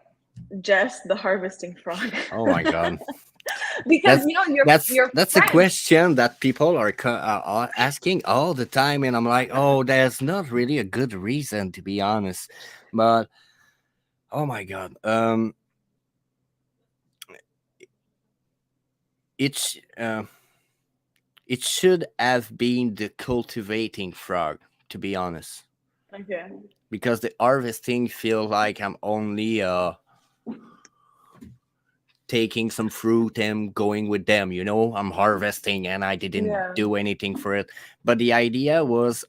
Jess the Harvesting Frog? Oh my god. Because that's a question that people are asking all the time, and I'm like, oh, there's not really a good reason, to be honest, but oh my god, it should have been the cultivating frog, to be honest. Okay. Because the harvesting feel like I'm only taking some fruit and going with them, I'm harvesting and I didn't do anything for it. But the idea was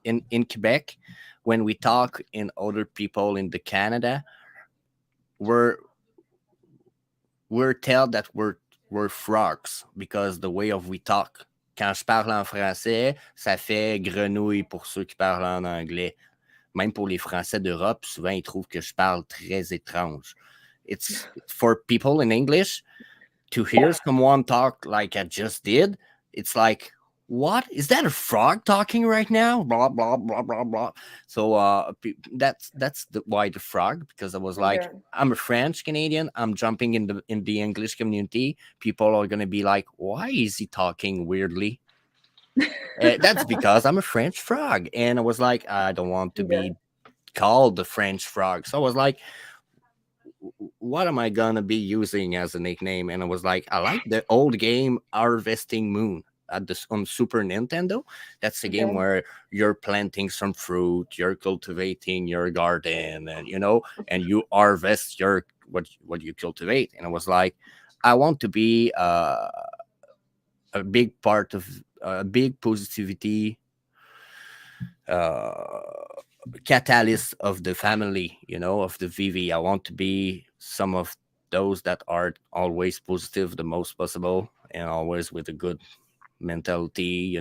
in Quebec, when we talk in other people in the Canada, we're told that we're frogs because the way of we talk. Quand je parle en français, ça fait grenouille pour ceux qui parlent en anglais. Même pour les Français d'Europe, souvent ils trouvent que je parle très étrange. It's for people in English to hear someone talk like I just did. It's like, what is that, a frog talking right now? Blah blah blah blah blah. So that's why the frog, because I was like, I'm a French Canadian. I'm jumping in the English community. People are gonna be like, why is he talking weirdly? That's because I'm a French frog, and I was like, I don't want to be called the French frog. So I was like, what am I gonna be using as a nickname? And I was like, I like the old game Harvesting Moon on Super Nintendo. That's a game where you're planting some fruit, you're cultivating your garden, and and you harvest your what you cultivate. And I was like, I want to be a big part of a big positivity catalyst of the family, of the VeVe. I want to be some of those that are always positive the most possible and always with a good mentality,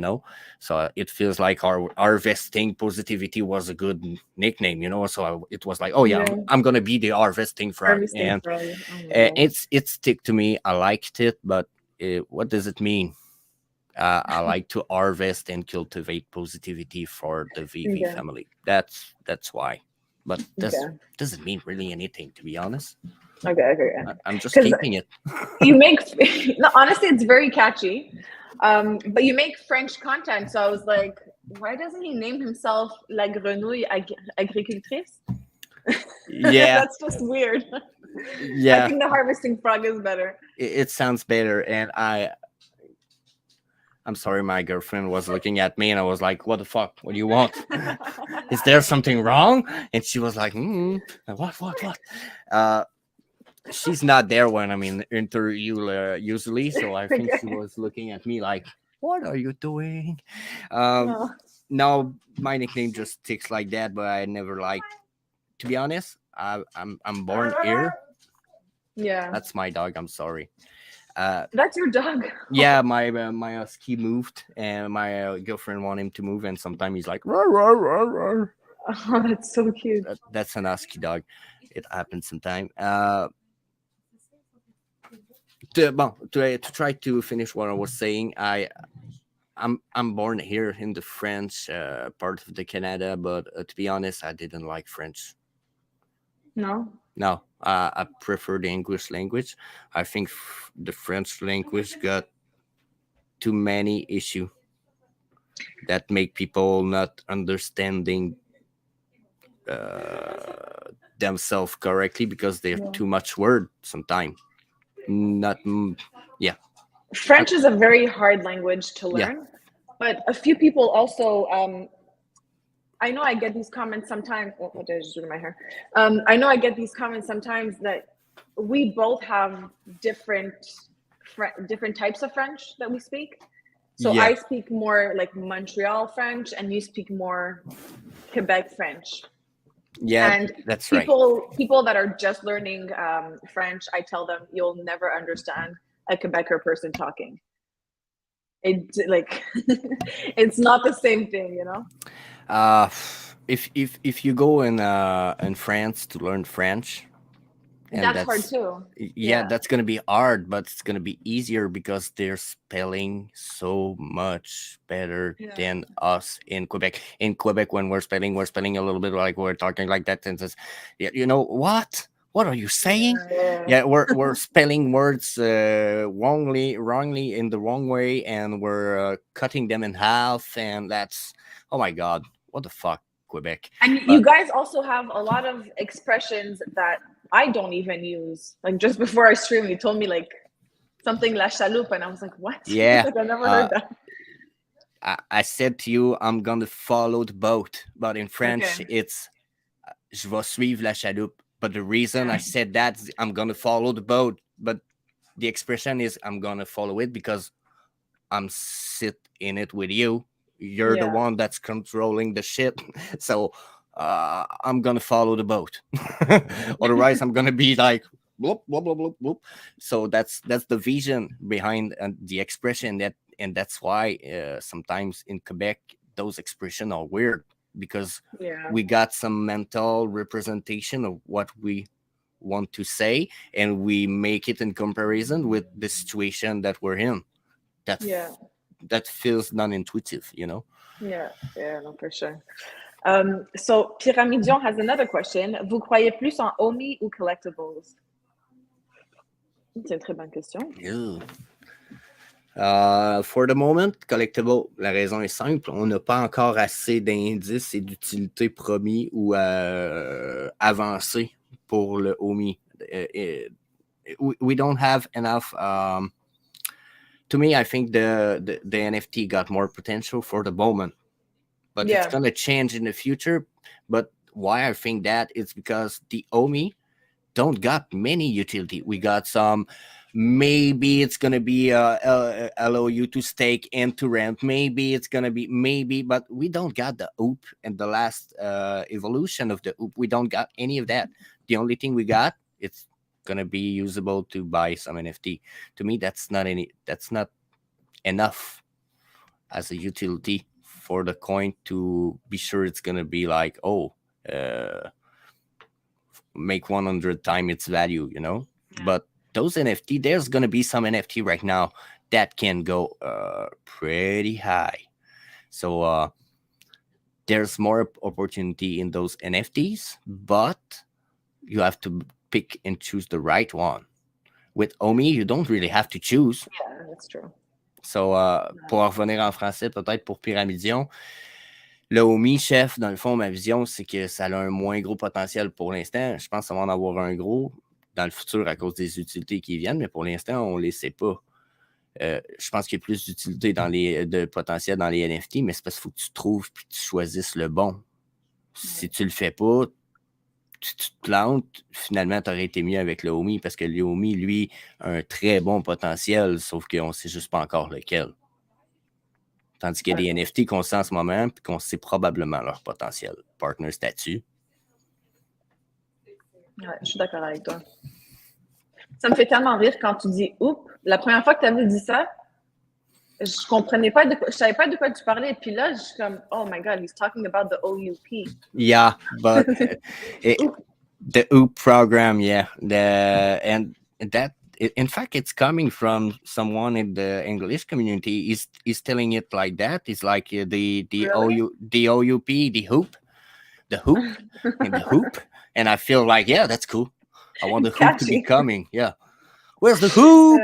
so it feels like our harvesting positivity was a good nickname, so it was like, oh yeah, I'm gonna be the harvesting frog. And it stick to me. I liked it, but what does it mean? I like to harvest and cultivate positivity for the VeVe family. That's why. But doesn't mean really anything, to be honest. Okay. I'm just keeping it. You make no, honestly, it's very catchy. But you make French content, so I was like, why doesn't he name himself La Grenouille Agricultrice? Yeah, that's just weird. Yeah, I think the Harvesting Frog is better. It sounds better, and I'm sorry, my girlfriend was looking at me and I was like, what the fuck? What do you want? Is there something wrong? And she was like, what? She's not there when I'm in interview usually. So I think she was looking at me like, what are you doing? No, my nickname just sticks like that, but I never like, to be honest, I'm born here. Yeah. That's my dog. I'm sorry. That's your dog. Yeah, my husky moved, and my girlfriend wanted him to move, and sometimes he's like, roar, roar, roar, roar. Oh, that's so cute. That's an husky dog. It happens sometimes. To try to finish what I was saying, I'm born here in the French part of the Canada, but to be honest, I didn't like French. No, I prefer the English language. I think the French language got too many issues that make people not understanding themselves correctly because they're too much word sometimes. Not, yeah. French is a very hard language to learn, but a few people also, I know I get these comments sometimes. Oh, what did I just do to my hair? I know I get these comments sometimes that we both have different types of French that we speak. So I speak more like Montreal French, and you speak more Quebec French. Yeah, and that's people that are just learning French, I tell them you'll never understand a Quebecer person talking. It's not the same thing, you know. If you go in France to learn French, and that's hard too. Yeah, that's gonna be hard, but it's gonna be easier because they're spelling so much better than us in Quebec. In Quebec, when we're spelling a little bit like we're talking like that, and says, you know what? What are you saying? Yeah, we're spelling words wrongly in the wrong way, and we're cutting them in half, and that's, oh my god, what the fuck, Quebec. And you guys also have a lot of expressions that I don't even use. Like just before I stream, you told me like something la chaloupe, and I was like, what? Yeah. Like, I never heard that. I said to you, I'm gonna follow the boat, but in French, it's je vais suivre la chaloupe. But the reason I said that is I'm gonna follow the boat, but the expression is I'm gonna follow it because I'm sit in it with you. You're the one that's controlling the ship, so I'm gonna follow the boat. Otherwise, I'm gonna be like bloop, bloop, bloop, bloop, bloop. So that's the vision behind the expression and that's why sometimes in Quebec those expressions are weird because we got some mental representation of what we want to say and we make it in comparison with the situation that we're in. That feels non-intuitive, you know. No, for sure. So Pyramidion has another question. Vous croyez plus en homie ou collectibles? C'est une très bonne question. For the moment, collectible, la raison est simple, on n'a pas encore assez d'indices et d'utilité promis ou avancés pour le homie. We don't have enough. To me, I think the NFT got more potential for the moment, but it's going to change in the future. But why I think that is because the OMI don't got many utility. We got some, maybe it's going to be allow you to stake and to rent. Maybe it's going to be, but we don't got the OOP and the last evolution of the OOP. We don't got any of that. The only thing we got, it's gonna be usable to buy some NFT. To me, that's not enough as a utility for the coin to be sure it's gonna be like, make 100 times its value, you know. But those NFT, there's gonna be some NFT right now that can go pretty high. So there's more opportunity in those NFTs, but you have to pick and choose the right one. With OMI, you don't really have to choose. Yeah, that's true. So, pour revenir en français, peut-être pour Pyramidion, le OMI, chef, dans le fond, ma vision, c'est que ça a un moins gros potentiel pour l'instant. Je pense que ça va en avoir un gros dans le futur à cause des utilités qui viennent, mais pour l'instant, on ne les sait pas. Je pense qu'il y a plus d'utilité de potentiel dans les NFT, mais c'est parce qu'il faut que tu trouves et que tu choisisses le bon. Si tu le fais pas, tu te plantes, finalement, tu aurais été mieux avec le homie parce que le homie, lui, a un très bon potentiel, sauf qu'on ne sait juste pas encore lequel. Tandis qu'il y a des NFT qu'on sait en ce moment et qu'on sait probablement leur potentiel. Partner statut. Ouais, je suis d'accord avec toi. Ça me fait tellement rire quand tu dis « oups ». La première fois que tu avais dit ça, je comprenais pas, je savais pas de quoi tu parlais. Et puis là, je suis comme « oh my God, he's talking about the OUP ». Yeah, but the OOP program, yeah. And that, in fact, it's coming from someone in the English community. Is telling it like that. It's like the Really? the OUP, the hoop, and the hoop. And I feel like, yeah, that's cool. I want the hoop to be Catchy. coming. Yeah. Where's the hoop?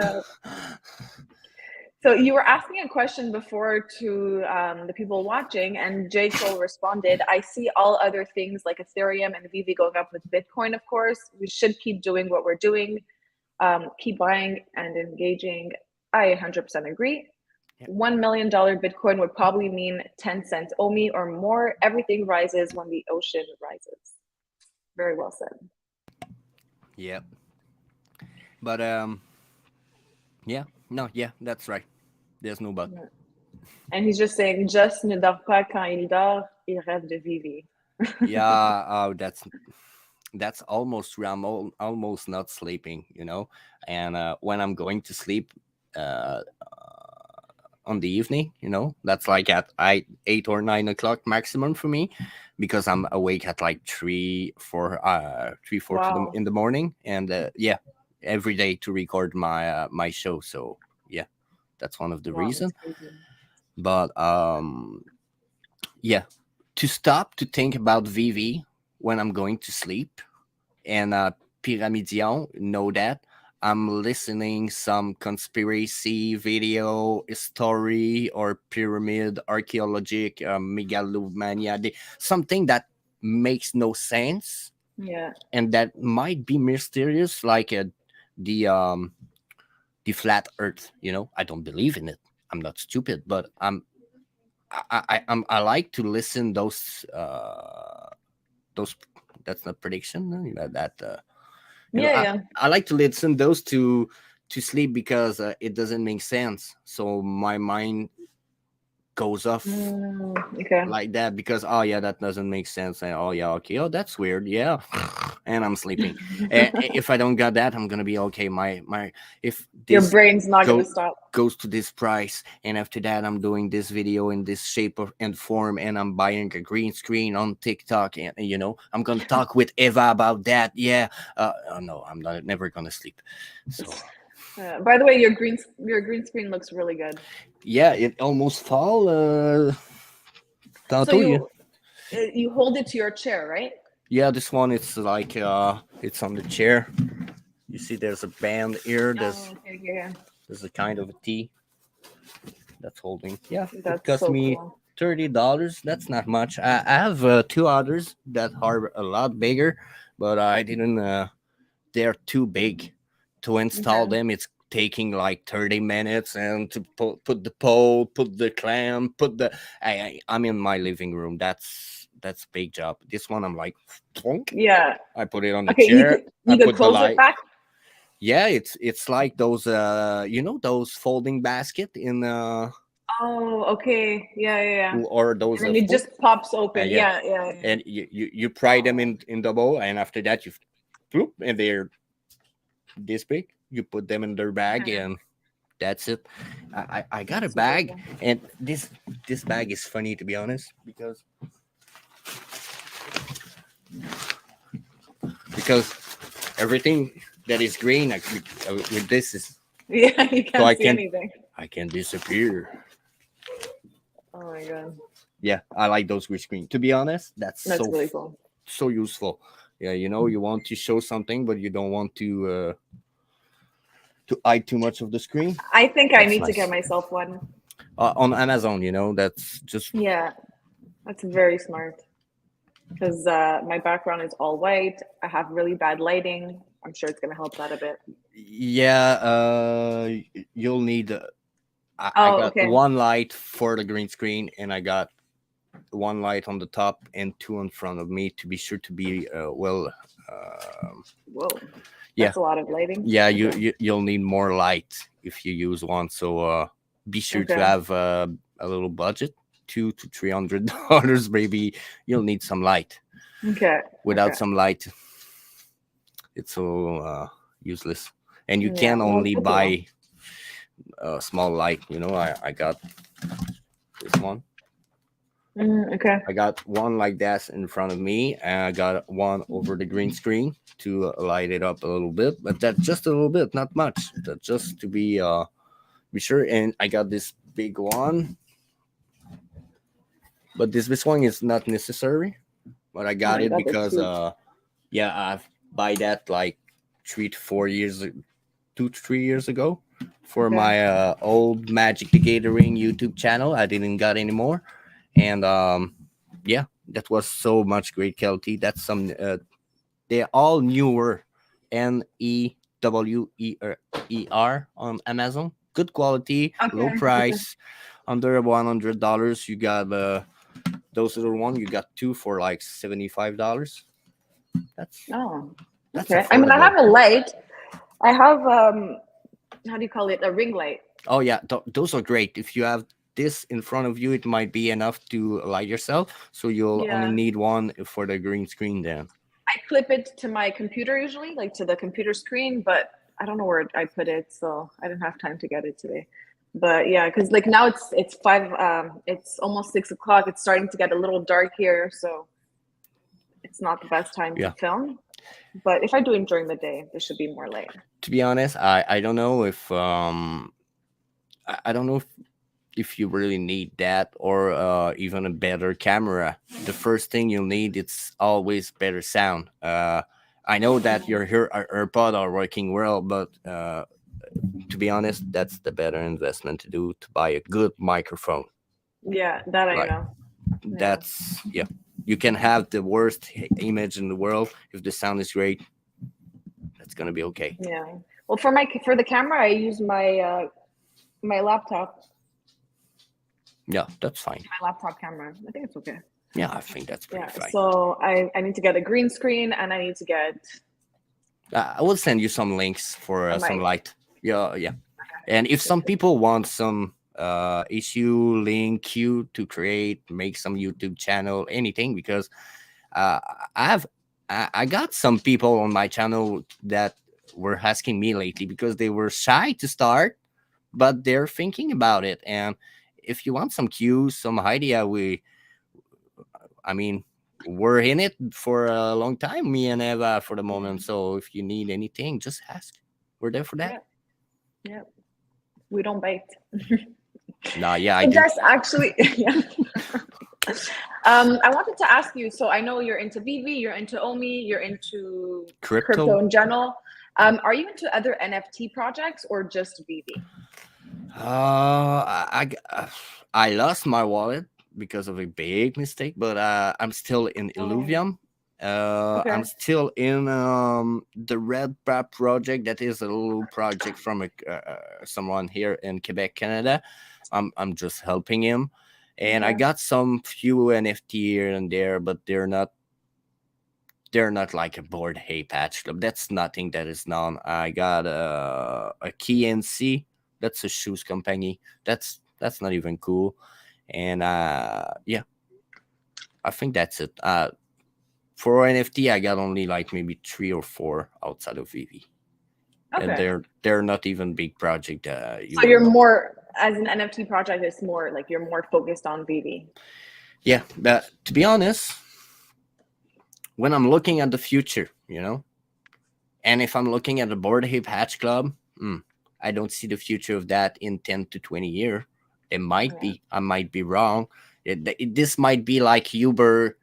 So you were asking a question before to the people watching, and J. Cole responded, I see all other things like Ethereum and VeVe going up with Bitcoin, of course. We should keep doing what we're doing, keep buying and engaging. I 100% agree. Yep. $1 million Bitcoin would probably mean 10 cents OMI or more. Everything rises when the ocean rises. Very well said. Yep. But yeah, no, yeah, that's right. There's no but. And he's just saying, Jess ne dort pas quand il dort, il rêve de VeVe. Yeah, that's almost true. I'm almost not sleeping, you know. And when I'm going to sleep on the evening, you know, that's like at 8 or 9 o'clock maximum for me, because I'm awake at like 3, 4 Wow. in the morning, and yeah, every day to record my my show. So yeah, that's one of the reasons. But yeah, to stop to think about VeVe when I'm going to sleep, and Pyramidion, know that I'm listening some conspiracy video story or pyramid archaeologic megalomania, something that makes no sense. Yeah. And that might be mysterious, like the flat earth, you know. I don't believe in it. I'm not stupid, but I like to listen those that's not prediction, Yeah. I like to listen those to sleep because it doesn't make sense, so my mind goes off Okay. like that, because oh yeah, that doesn't make sense, and oh yeah, okay, oh that's weird, yeah, and I'm sleeping. And if I don't got that, I'm gonna be okay. My if Your this brain's not gonna stop. goes to this price, and after that I'm doing this video in this shape and form, and I'm buying a green screen on TikTok, and you know, I'm gonna talk with Eva about that. Yeah, oh no, I'm never gonna sleep. So by the way, your green screen looks really good. yeah, it almost fall. So you hold it to your chair, right? Yeah, this one, it's like it's on the chair. You see there's a band here, there's a kind of a T that's holding. Yeah, it cost so me cool. $30. That's not much. I have 2 others that are a lot bigger, but I didn't they're too big to install them. It's taking like 30 minutes, and to put the pole, put the clamp, put the I'm in my living room. That's a big job. This one I'm like, plonk. Yeah, I put it on the chair. You could close it back. Yeah, it's like those you know, those folding basket in oh, okay. Yeah. Or those and it just pops open. Yeah. And you pry them in the bowl, and after that you bloop, and they're this big. You put them in their bag, and that's it. I got a bag, and this bag is funny, to be honest, because everything that is green with this is you can't so see anything. I can disappear. Oh my god. Yeah, I like those green screen. To be honest, that's so really cool. So useful. Yeah, you know, you want to show something, but you don't want to hide too much of the screen. I think I need to get myself one. On Amazon, you know, that's just... Yeah, that's very smart. Because my background is all white. I have really bad lighting. I'm sure it's going to help that a bit. Yeah, you'll need I got okay. one light for the green screen, and I got one light on the top and two in front of me to be sure to be well. Whoa, Yeah, that's a lot of lighting. yeah. Okay. You'll need more light if you use one. So be sure to Okay. have a little budget, $200 to $300. Maybe you'll need some light. Okay. Without Okay. some light, it's so useless. And you Yeah. can Well, only good to know. buy a small light. You know, I got this one. Okay. I got one like that in front of me, and I got one over the green screen to light it up a little bit, but that's just a little bit, not much. That's just to be sure. And I got this big one, but this one is not necessary. But I Oh got my it God, that's because huge. yeah, I've buy that like 2 to 3 years ago for Okay. my old Magic the Gathering YouTube channel. I didn't got anymore, and yeah, that was so much great quality. That's some they're all newer, NEWER on Amazon. Good quality, low Okay. Okay. price, under $100. You got those little one. You got two for like $75. That's Oh, that's okay. I mean, I affordable. have a light. I have how do you call it? A ring light. Oh yeah, those are great. If you have this in front of you, it might be enough to light yourself. So you'll only Yeah. need one for the green screen then. I clip it to my computer usually, like to the computer screen, but I don't know where I put it, so I didn't have time to get it today. But yeah, because like now it's five, it's almost 6 o'clock. It's starting to get a little dark here, so it's not the best time to Yeah. film. But if I do it during the day, there should be more light. To be honest, I don't know if I don't know if you really need that or even a better camera. The first thing you'll need it's always better sound. I know that your AirPod are working well, but to be honest, that's the better investment to do to buy a good microphone. Yeah, that I Right. know. Yeah. That's yeah. You can have the worst image in the world if the sound is great. That's gonna be okay. Yeah. Well, for the camera, I use my laptop. Yeah, that's fine. My laptop camera. I think it's okay. Yeah, I think that's pretty Yeah. fine. So I need to get a green screen and I need to get I will send you some links for a some mic. light. Yeah, yeah. And if some people want some issue link you to create, make some YouTube channel, anything, because uh, I have I got some people on my channel that were asking me lately because they were shy to start, but they're thinking about it. And if you want some cues, some idea, I mean, we're in it for a long time, me and Eva, for the moment. So if you need anything, just ask. We're there for that. Yeah. Yeah. We don't bite. No, yeah, I So do. Jess, actually, yeah. I wanted to ask you. So I know you're into VeVe, you're into Omi, you're into crypto Crypto. in general. Are you into other NFT projects or just VeVe? I lost my wallet because of a big mistake, but I'm still in Oh, Illuvium. okay. I'm still in the Red Bat project. That is a little project from someone here in Quebec, Canada. I'm just helping him, and I Okay. got some few NFT here and there, but they're not like a board hay patch club. That's nothing that is known. I got a Key NC. That's a shoes company. That's not even cool. And yeah, I think that's it. For NFT, I got only like maybe 3 or 4 outside of VeVe, and Okay. they're not even big project. You So will you're know. more as an NFT project, it's more like you're more focused on VeVe. Yeah, but to be honest, when I'm looking at the future, and if I'm looking at the Board Ape Hatch Club, I don't see the future of that in 10 to 20 years. It might Yeah. be. I might be wrong. This might be like Uber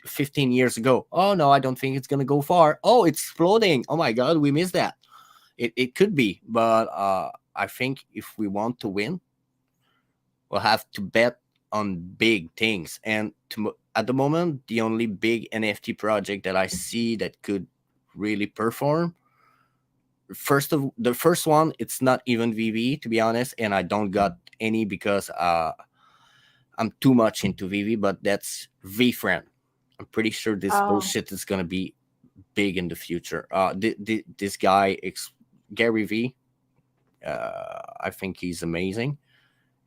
15 years ago. Oh, no, I don't think it's going to go far. Oh, it's exploding. Oh, my God, we missed that. It could be. But I think if we want to win, we'll have to bet on big things. And at the moment, the only big NFT project that I see that could really perform the first one, it's not even VeVe, to be honest, and I don't got any because I'm too much into VeVe, but that's VFriend. I'm pretty sure this Oh, bullshit is gonna be big in the future. This guy, Gary V, I think he's amazing.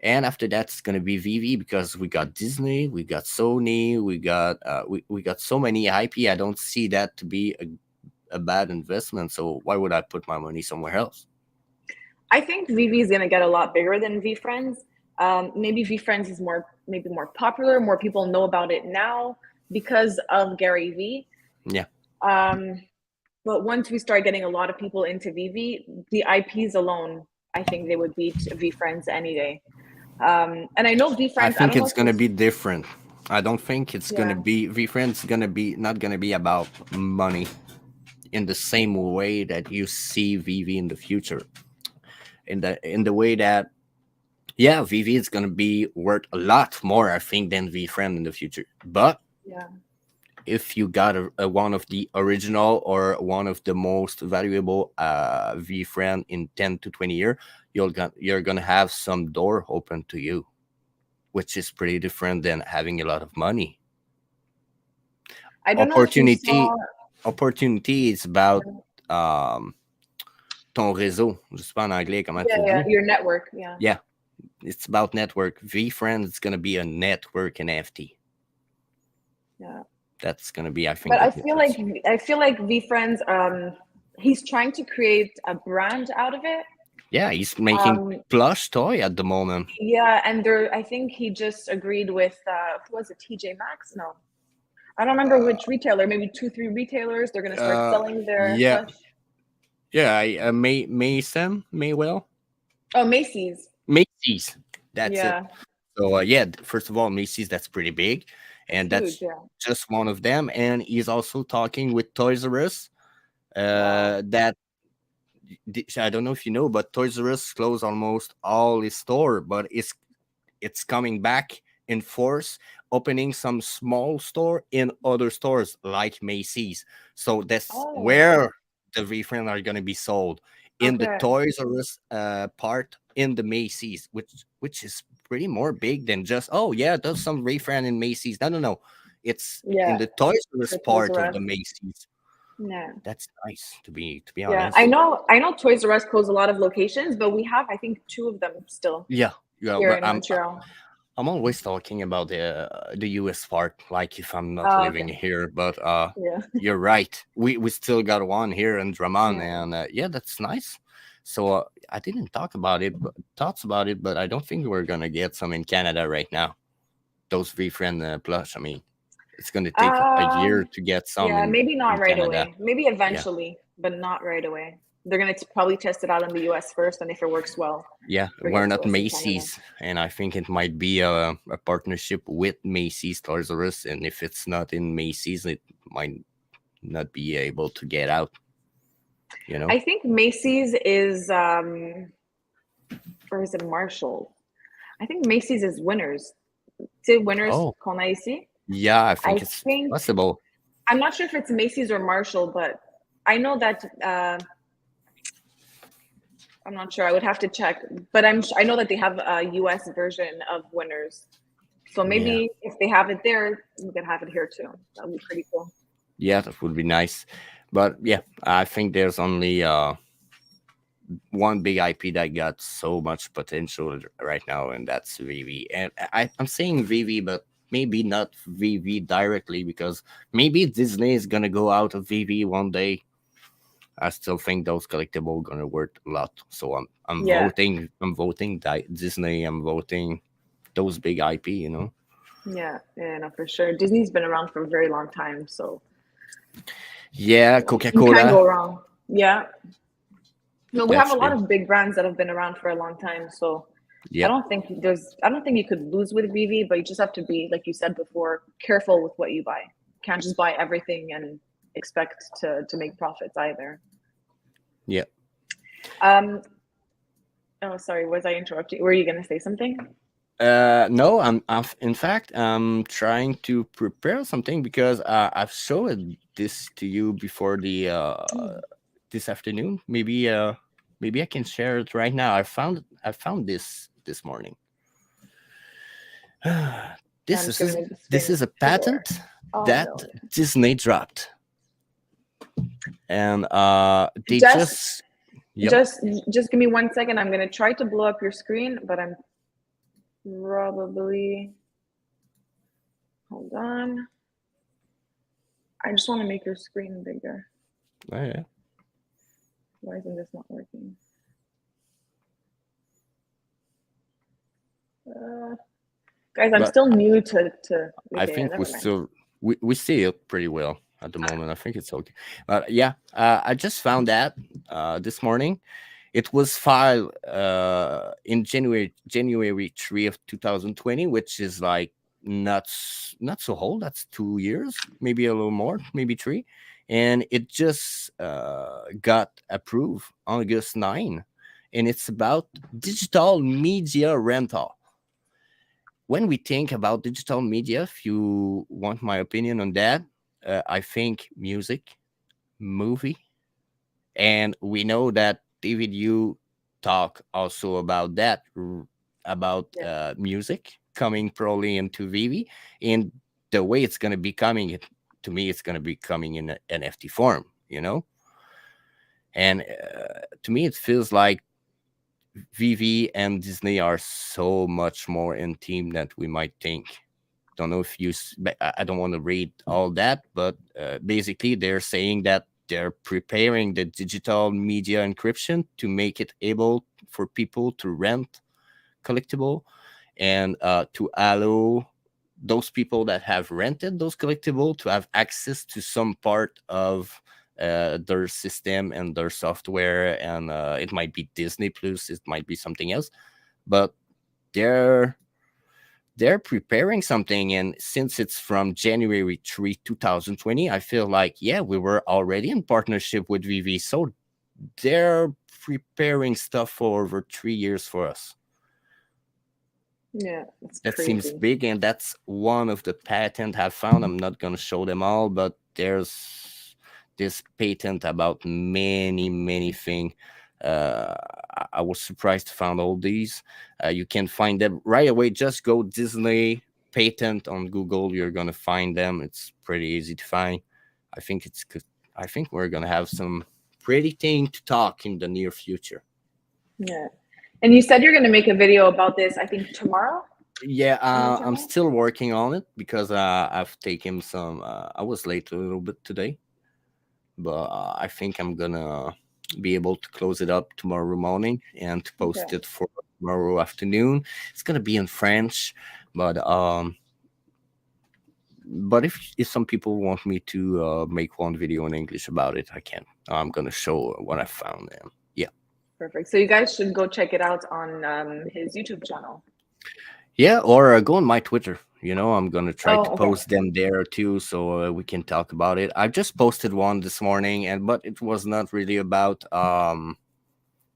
And after that, it's gonna be VeVe because we got Disney, we got Sony, we got so many IP. I don't see that to be a bad investment. So why would I put my money somewhere else? I think VeVe is gonna get a lot bigger than VFriends. Maybe VFriends is maybe more popular, more people know about it now because of Gary V. Yeah. But once we start getting a lot of people into VeVe, the IPs alone, I think they would beat VFriends any day. And I know VFriends. I I think don't know it's if gonna be different. I don't think it's yeah. gonna be VFriend's gonna be not gonna be about money in the same way that you see VeVe in the future. In the way that, yeah, VeVe is gonna be worth a lot more, I think, than VFriend in the future. But Yeah. if you got a one of the original or one of the most valuable VFriend in 10 to 20 years, you're gonna have some door open to you, which is pretty different than having a lot of money. I don't know if you Opportunity saw. opportunity is about ton réseau. Je sais pas en anglais comment tu Yeah, dis. your network. Yeah. Yeah, it's about network. VFriend is gonna be a network NFT. Yeah. That's gonna be, I think. But I feel like VFriends, he's trying to create a brand out of it. Yeah, he's making plush toy at the moment. Yeah, and I think he just agreed with who was it, TJ Maxx? No, I don't remember which retailer. Maybe 2-3 retailers. They're gonna start selling their plush. Yeah, Mason Maywell. Oh, Macy's. Macy's. That's Yeah. it. So yeah, first of all, Macy's, that's pretty big, and Huge, that's yeah. just one of them. And he's also talking with Toys R Us. Wow. That I don't know if you know, but Toys R Us closed almost all his store, but it's coming back in force, opening some small store in other stores like Macy's. So that's where the VFriend are going to be sold, in the Toys R Us part in the Macy's, which is pretty more big than just, oh yeah, there's some VFriend in Macy's. No, it's in the Toys R Us part of the Macy's. Yeah, that's nice, to be yeah. honest. I know Toys R Us closed a lot of locations, but we have, I think, 2 of them still. Yeah, here in Montreal. I'm always talking about the US part, like if I'm not living here, but Yeah. you're right. We still got one here in Drummond, and yeah, that's nice. So I didn't thoughts about it, but I don't think we're gonna get some in Canada right now. Those VFriend plush. I mean, it's gonna take a year to get some. Yeah, maybe not right Canada. away. Maybe eventually, but not right away. They're gonna probably test it out in the US first, and if it works well. Yeah, we're not Macy's, and I think it might be a partnership with Macy's, Toys R Us, and if it's not in Macy's, it might not be able to get out. You know, I think Macy's is, or is it Marshall? I think Macy's is Winners. C'est Winners qu'on a ici? Yeah, I think it's possible. I'm not sure if it's Macy's or Marshall, but I know that. I'm not sure. I would have to check, but I know that they have a US version of Winners. So maybe if they have it there, we can have it here too. That would be pretty cool. Yeah, that would be nice. But yeah, I think there's only one big IP that got so much potential right now, and that's VeVe. And I'm saying VeVe, but maybe not VeVe directly, because maybe Disney is gonna go out of VeVe one day. I still think those collectibles are gonna worth a lot. So I'm voting. I'm voting Disney. I'm voting those big IP. You know. Yeah, no, for sure. Disney's been around for a very long time, so. Yeah, Coca-Cola. You can't go wrong. Yeah. No, we have a lot of big brands that have been around for a long time, so. I don't think you could lose with VeVe, but you just have to be, like you said before, careful with what you buy. You can't just buy everything and expect to make profits either. Yeah. Oh, sorry. Was I interrupting? Were you going to say something? No, in fact, I'm trying to prepare something, because I've showed this to you before the this afternoon. Maybe I can share it right now. I found this morning. I'm just gonna make the This screen is a bigger. patent Oh that no. Disney dropped, and they Just yep. just give me 1 second. I'm gonna try to blow up your screen, but I'm probably, hold on. I just want to make your screen bigger. Oh, yeah. Why isn't this not working? Guys, I'm But still new to I okay, think never mind. we see it pretty well at the moment. I think it's okay. But yeah, I just found that this morning. It was filed in January 3 of 2020, which is like not so old. That's 2 years, maybe a little more, maybe three, and it just got approved August 9, and it's about digital media rental. When we think about digital media, if you want my opinion on that, I think music, movie, and we know that David, you talk also about that, about Yeah. music coming probably into VeVe, and the way it's going to be coming, to me, it's going to be coming in an NFT form, and to me, it feels like VeVe and Disney are so much more in team than we might think. Don't know if I don't want to read all that, but basically they're saying that they're preparing the digital media encryption to make it able for people to rent collectible, and to allow those people that have rented those collectible to have access to some part of their system and their software, and it might be Disney Plus, it might be something else, but they're preparing something. And since it's from January 3 2020, I feel like, yeah, we were already in partnership with VeVe, so they're preparing stuff for over 3 years for us. Yeah, it's That crazy. seems big, and that's one of the patent I've found. I'm not going to show them all, but there's this patent about many things. I was surprised to find all these. You can find them right away. Just go Disney patent on Google. You're gonna find them. It's pretty easy to find. I think it's good. I think we're gonna have some pretty thing to talk in the near future. Yeah. And you said you're going to make a video about this, I think tomorrow? Yeah, I'm channel? still working on it because I've taken some. I was late a little bit today, but I think I'm gonna be able to close it up tomorrow morning and to post Okay. it for tomorrow afternoon. It's gonna be in French, but if some people want me to make one video in English about it, I can. I'm gonna show what I found. And yeah. Perfect. So you guys should go check it out on his YouTube channel. Yeah, or go on my Twitter. I'm gonna try to okay. post them there too, so we can talk about it. I just posted one this morning, but it was not really about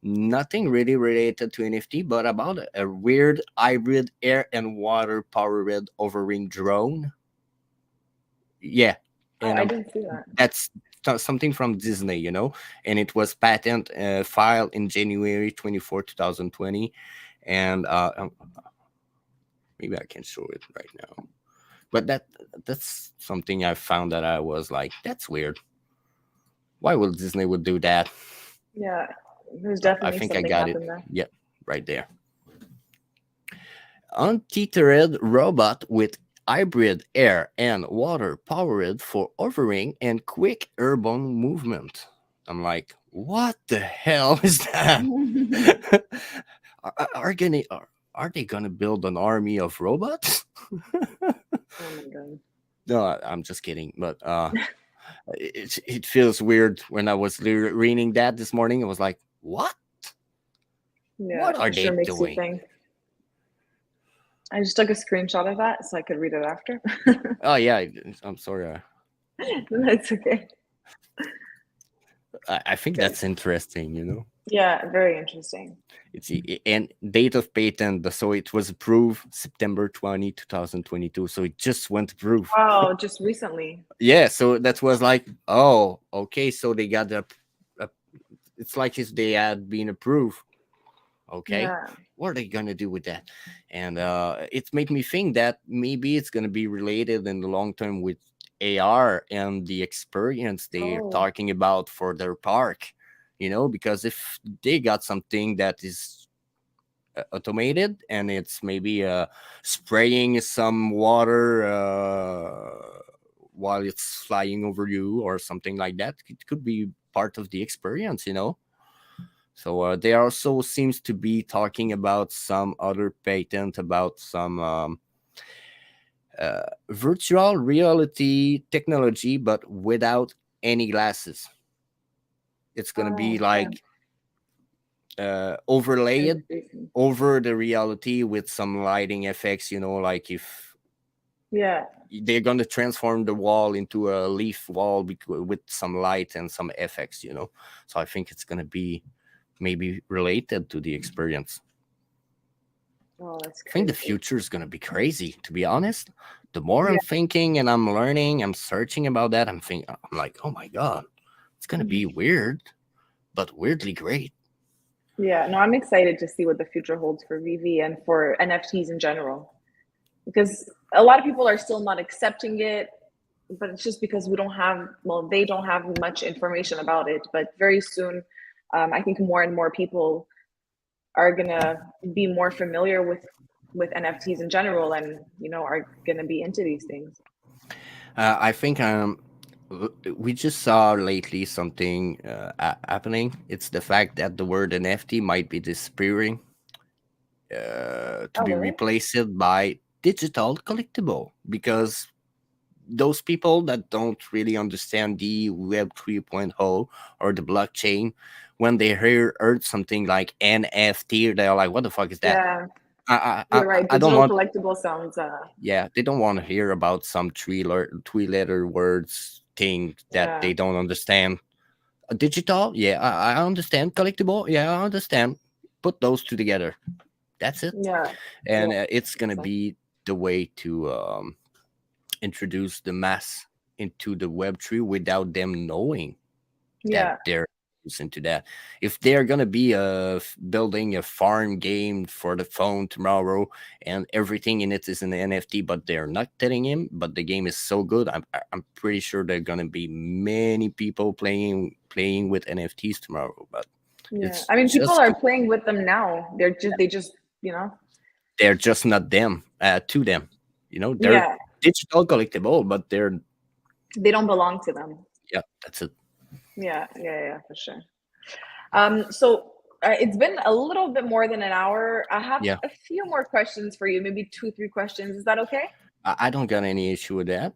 nothing really related to NFT, but about a weird hybrid air and water powered hovering drone. Yeah, Oh, and I didn't see that. that's something from Disney, and it was patent filed in January 24, 2020, and maybe I can show it right now. But that's something I found that I was like, that's weird. Why would Disney would do that? Yeah, there's I definitely think I something got it. happened there. Yep, right there. Untethered robot with hybrid air and water powered for hovering and quick urban movement. I'm like, what the hell is that? Are they gonna build an army of robots? Oh my god. No, I'm just kidding. But it feels weird when I was reading that this morning. I was like, what? Yeah, What are it sure they makes doing? you think. I just took a screenshot of that so I could read it after. Oh yeah, I'm sorry. That's okay. I think Good. that's interesting. Yeah, very interesting. It's and date of patent. So it was approved September 20, 2022. So it just went approved. Wow, just recently. Yeah, so that was like, oh, okay. So they got it's like if they had been approved. Okay, Yeah. what are they gonna do with that? And it's made me think that maybe it's gonna be related in the long term with AR and the experience they're Oh. talking about for their park. Because if they got something that is automated and it's maybe spraying some water while it's flying over you or something like that, it could be part of the experience. So they also seems to be talking about some other patent about some virtual reality technology, but without any glasses. It's gonna be Oh, okay. like overlaid Interesting. over the reality with some lighting effects. Like if Yeah. they're gonna transform the wall into a leaf wall with some light and some effects. So I think it's gonna be maybe related to the experience. Oh, that's I think the crazy. future is going to be crazy, to be honest. The more Yeah. I'm thinking and I'm learning, I'm searching about that, I'm like, oh my God, it's going to be weird, but weirdly great. Yeah. No, I'm excited to see what the future holds for VeVe and for NFTs in general, because a lot of people are still not accepting it, but it's just because they don't have much information about it. But very soon, I think more and more people are gonna be more familiar with NFTs in general, and are gonna be into these things. I think we just saw lately something happening. It's the fact that the word NFT might be disappearing to Oh, be really? replaced by digital collectible, because those people that don't really understand the Web 3.0 or the blockchain, when they heard something like NFT, they're like, "What the fuck is that?" Yeah, I I you're right. I don't Digital want. collectible sounds. Yeah, they don't want to hear about some three letter words thing that Yeah, they don't understand. Digital, yeah, I understand. Collectible, yeah, I understand. Put those two together. That's it, yeah, yeah. and it's gonna So, be the way to introduce the mass into the Web3 without them knowing that yeah, they're into that. If they're gonna be building a farm game for the phone tomorrow and everything in it is an NFT, but they're not telling him, but the game is so good, I'm pretty sure there are gonna be many people playing with NFTs tomorrow. But yeah. it's I mean, people just are playing with them now. They just, they're just not them to them. They're yeah, digital collectible, but they're they don't belong to them. yeah, that's it. Yeah, yeah, yeah, for sure. So it's been a little bit more than an hour. I have Yeah, a few more questions for you, maybe two, three questions. Is that okay? I don't got any issue with that.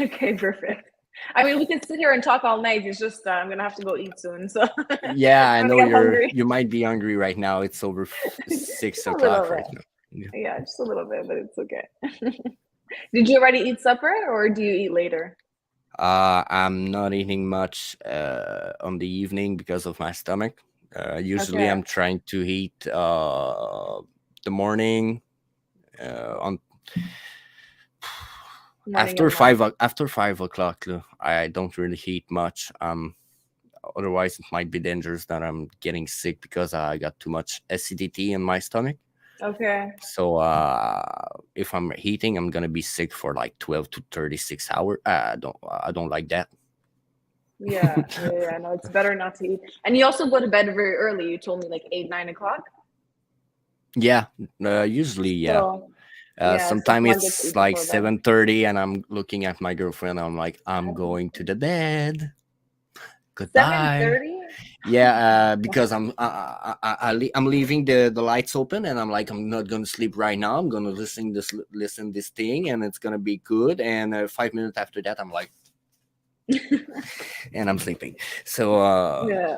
Okay, perfect. I mean, we can sit here and talk all night. It's just I'm gonna have to go eat soon, so Yeah, I I'm know gonna get hungry. you might be hungry right now. It's over six Just a little o'clock right bit. now. Yeah. Yeah, just a little bit, but it's okay. Did you already eat supper, or do you eat later? I'm not eating much on the evening because of my stomach. Usually, Okay. I'm trying to eat the morning on Morning and night. after 5 o'clock. I don't really eat much. Otherwise, it might be dangerous that I'm getting sick because I got too much acidity in my stomach. Okay. So if I'm eating, I'm gonna be sick for like 12 to 36 hours. I don't like that. Yeah, yeah, yeah. No, it's better not to eat. And you also go to bed very early. You told me like 8, 9 o'clock. Yeah, usually, yeah. So yeah, so Sometimes smart get to it's eat like before bed. 7:30, and I'm looking at my girlfriend. I'm like, I'm Oh, going to the bed. seven Goodbye. thirty. Yeah, because Wow. I'm leaving the lights open, and I'm like, I'm not gonna sleep right now. I'm gonna listen this thing, and it's gonna be good. And 5 minutes after that, I'm like, and I'm sleeping. So, Yeah,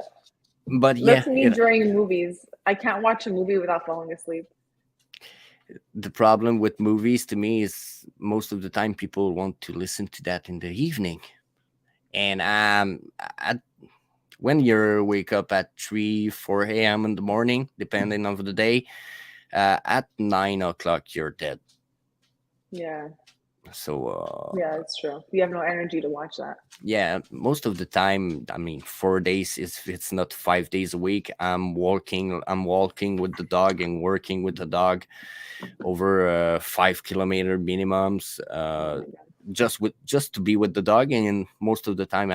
but yeah, that's me during movies. I can't watch a movie without falling asleep. the problem with movies to me is most of the time people want to listen to that in the evening, and when you wake up at 3 4 a.m. in the morning, depending on the day, at 9 o'clock you're dead. Yeah, So Yeah, it's true. You have no energy to watch that. yeah, most of the time, I mean, 4 days is, if it's not 5 days a week, I'm walking with the dog and working with the dog over 5 kilometer minimums, Oh my God. just to be with the dog. And most of the time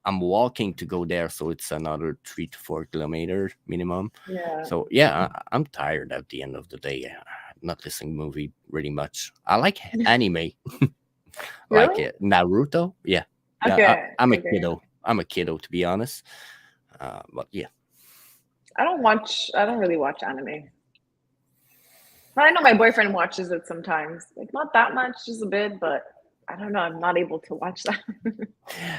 I'm walking to go there, so it's another 3 to 4 kilometers minimum. Yeah. So yeah, I'm tired at the end of the day. Not listening movie really much. I like anime, like Really? Naruto. Yeah, yeah. Okay. I'm a Okay. kiddo. I'm a kiddo, to be honest. But yeah, I don't really watch anime. But I know my boyfriend watches it sometimes. Like not that much, just a bit, but I don't know. I'm not able to watch that.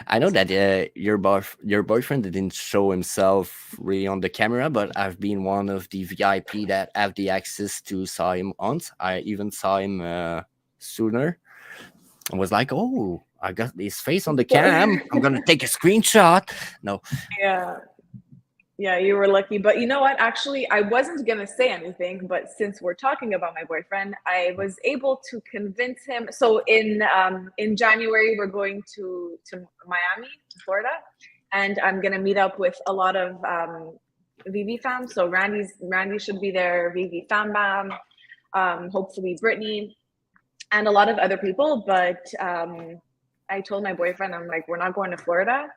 I know that your boyfriend didn't show himself really on the camera, but I've been one of the VIP that have the access to saw him once. I even saw him sooner. I was like, oh, I got his face on the cam. I'm gonna take a screenshot. No, Yeah. Yeah, you were lucky. But you know what? Actually, I wasn't going to say anything, but since we're talking about my boyfriend, I was able to convince him. So in January we're going to Miami, to Florida, and I'm going to meet up with a lot of VeVe fam. So Randy should be there, VeVe fam bam, hopefully Brittany and a lot of other people, but I told my boyfriend, I'm like, we're not going to Florida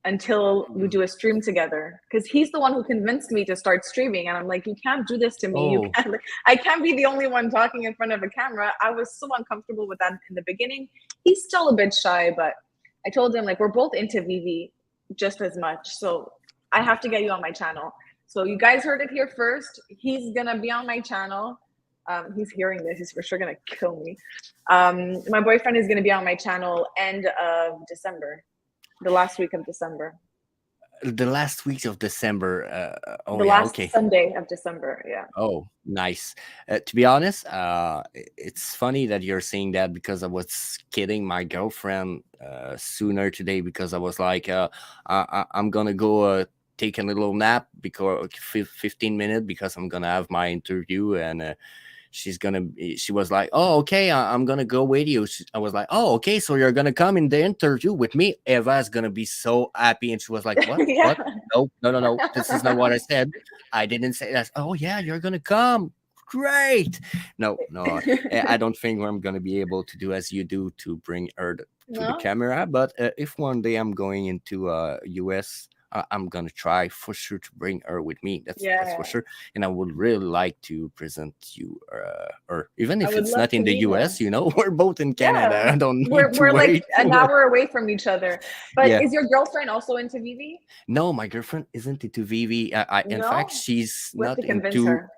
until we do a stream together, because he's the one who convinced me to start streaming, and I'm like, you can't do this to me. You oh, can't. I can't be the only one talking in front of a camera. I was so uncomfortable with that in the beginning. He's still a bit shy, but I told him like we're both into VeVe just as much, so I have to get you on my channel. So you guys heard it here first. He's gonna be on my channel. He's hearing this. He's for sure gonna kill me. My boyfriend is gonna be on my channel end of December, the last week of December. the last week of December. Oh The yeah, last okay. Sunday of December, yeah. Oh, nice. To be honest, it's funny that you're saying that, because I was kidding my girlfriend sooner today, because I was like, I'm gonna go take a little nap, because 15 minutes, because I'm gonna have my interview. And she was like, oh, okay, I'm gonna go with you. I was like, oh, okay, so you're gonna come in the interview with me. Eva is gonna be so happy. And she was like, Yeah. what? No, no, no, no, this is not what I said. I didn't say that. Oh yeah, you're gonna come. Great. No, no, I don't think I'm gonna be able to do as you do, to bring her to the No? camera. But if one day I'm going into US, I'm gonna try for sure to bring her with me. That's for Yeah. sure. And I would really like to present you, or even I if would it's love not to in the meet her. US, we're both in Canada. Yeah. I don't need to We're like wait. an hour away from each other. But Yeah. is your girlfriend also into VeVe? No, my girlfriend isn't into VV. In fact, No? she's We have to not convince into. her.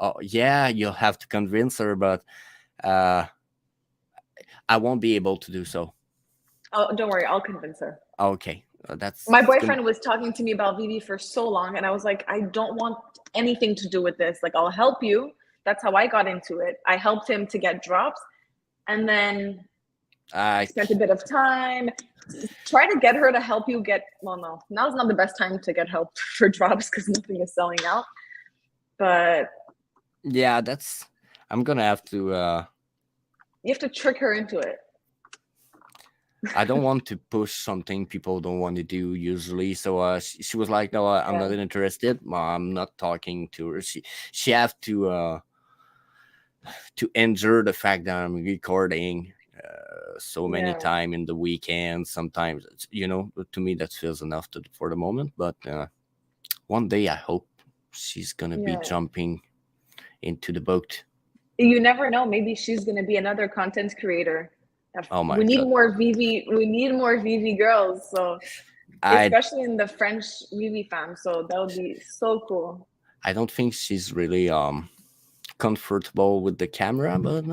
Oh, yeah, you'll have to convince her, but uh, I won't be able to do so. Oh, don't worry, I'll convince her. Okay, My that's gonna. boyfriend was talking to me about VeVe for so long, and I was like, I don't want anything to do with this. Like, I'll help you. That's how I got into it. I helped him to get drops, and then I spent a bit of time. Try to get her to help you get. Well, no, now's not the best time to get help for drops because nothing is selling out. But yeah, I'm gonna have to. you have to trick her into it. I don't want to push something people don't want to do usually. So she was like, "No, I'm Yeah. not interested. I'm not talking to her." She have to endure the fact that I'm recording so many Yeah. time in the weekend. Sometimes, to me that feels enough for the moment. But one day I hope she's gonna be Yeah. jumping into the boat. You never know. Maybe she's gonna be another content creator. Oh my We need god. more VeVe. We need more VeVe girls. So I especially in the French VeVe fam. So that would be so cool. I don't think she's really comfortable with the camera, but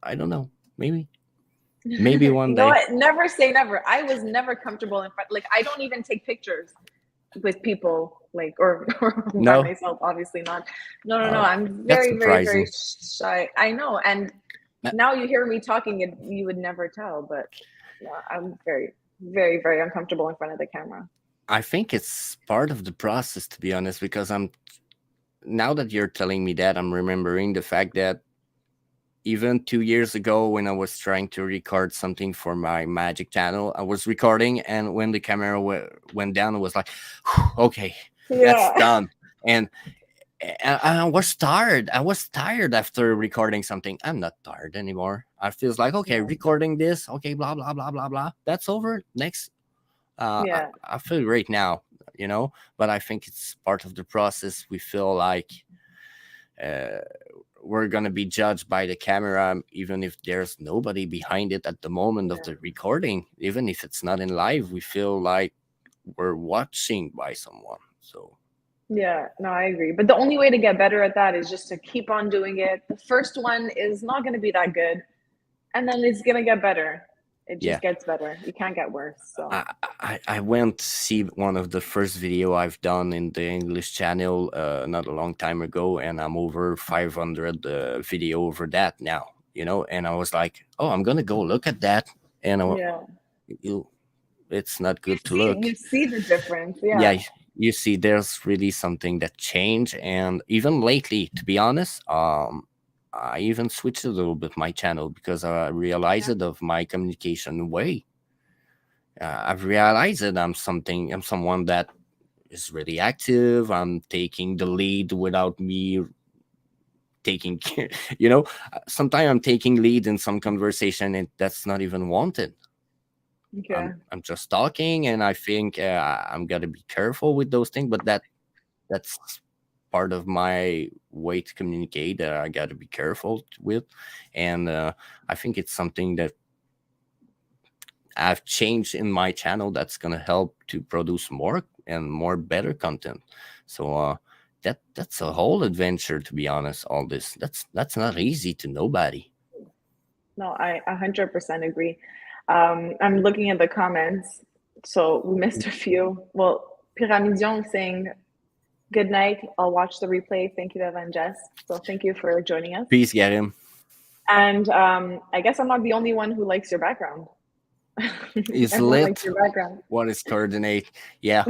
I don't know. Maybe one You know day. what? Never say never. I was never comfortable in front. Like I don't even take pictures with people. Like or by No. myself. Obviously not. No, no, no. Oh, I'm that's very, very, very surprising. shy. I know. And now you hear me talking, and you would never tell. But I'm very, very, very uncomfortable in front of the camera. I think it's part of the process, to be honest, because now that you're telling me that, I'm remembering the fact that even 2 years ago when I was trying to record something for my magic channel, I was recording, and when the camera went down, it was like, okay, that's Yeah. done. And I was tired. I was tired after recording something. I'm not tired anymore. I feels like, okay, Yeah. recording this, okay, blah blah blah blah blah. That's over. Next, Yeah. I feel great now, But I think it's part of the process. We feel like uh, we're gonna be judged by the camera, even if there's nobody behind it at the moment of Yeah. the recording. Even if it's not in live, we feel like we're watching by someone. So Yeah, no, I agree. But the only way to get better at that is just to keep on doing it. The first one is not going to be that good, and then it's going to get better. It yeah. just gets better. You can't get worse. So I went to see one of the first video I've done in the English channel not a long time ago, and I'm over 500 video over that now, and I was like, oh, I'm gonna go look at that, and yeah, it's not you good to see, look. you see the difference. Yeah, Yeah, you see, there's really something that changed, and even lately, to be honest, I even switched a little bit my channel because I realized yeah, it of my communication way. I've realized that I'm someone that is really active. I'm taking the lead without me taking care. Sometimes I'm taking lead in some conversation, and that's not even wanted. okay, I'm just talking, and I think I'm gotta be careful with those things. But that's part of my way to communicate that I gotta be careful with, and I think it's something that I've changed in my channel that's gonna help to produce more and more better content. So that's a whole adventure, to be honest. All this that's not easy to nobody. no, I 100% agree. I'm looking at the comments, so we missed a few. Well, Pyramidion saying good night. I'll watch the replay. Thank you, Avec Jess. So thank you for joining us. Peace, get him. And I guess I'm not the only one who likes your background. Is Everyone likes lit. your background. What is coordinate? Yeah,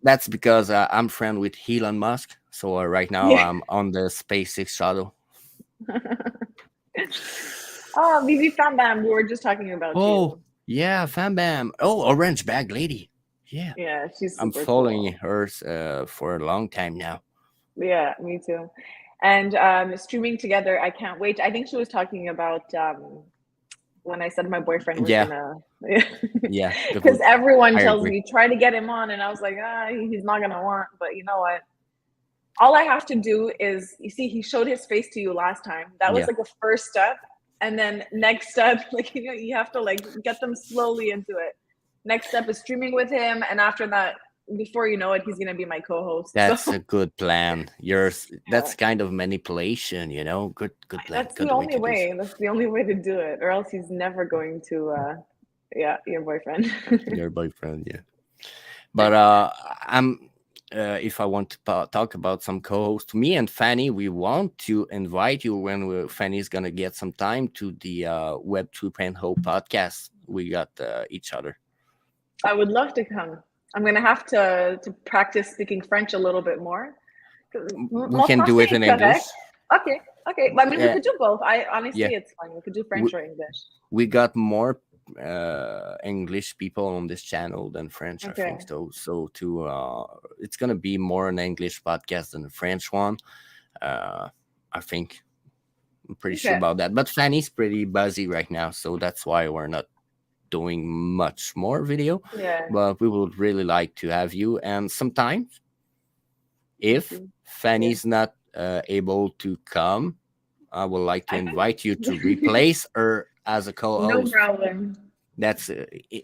that's because I'm friend with Elon Musk. So right now Yeah. I'm on the SpaceX shuttle. Oh, VeVe Fam Bam, we were just talking about Oh you. yeah, Fam Bam. Oh, orange bag lady. Yeah, Yeah, she's I'm super following cool. her for a long time now. Yeah, me too. And streaming together, I can't wait. I think she was talking about when I said my boyfriend was Yeah, gonna, yeah. because everyone I tells agree. me try to get him on, and I was like, he's not gonna want. But you know what? All I have to do is, you see, he showed his face to you last time. That was Yeah, like a first step. And then next step, like, you have to like get them slowly into it. Next step is streaming with him. And after that, before you know it, he's going to be my co-host. So that's a good plan. Yours. yeah, That's kind of manipulation. Good plan. that's the Good way only to do. way. That's the only way to do it. Or else he's never going to, yeah, your boyfriend. Your boyfriend. Yeah. But I'm. If I want to talk about some co-host, me and Fanny, we want to invite you when Fanny's gonna get some time to the Web 2.0 podcast. We got each other. I would love to come. I'm going to have to practice speaking French a little bit more. We Mon can do français it est in correct. English. Okay, okay. I mean, we Yeah, could do both. yeah. Honestly, it's fine. We could do We French or English. we got more English people on this channel than French, I Okay. think. So to it's gonna be more an English podcast than a French one. I think I'm pretty sure Okay. about that. But Fanny's pretty busy right now, so that's why we're not doing much more video. Yeah. But we would really like to have you. And sometimes, if Yeah. Fanny's not able to come, I would like to I invite you to can. replace her as a No co-host. problem. That's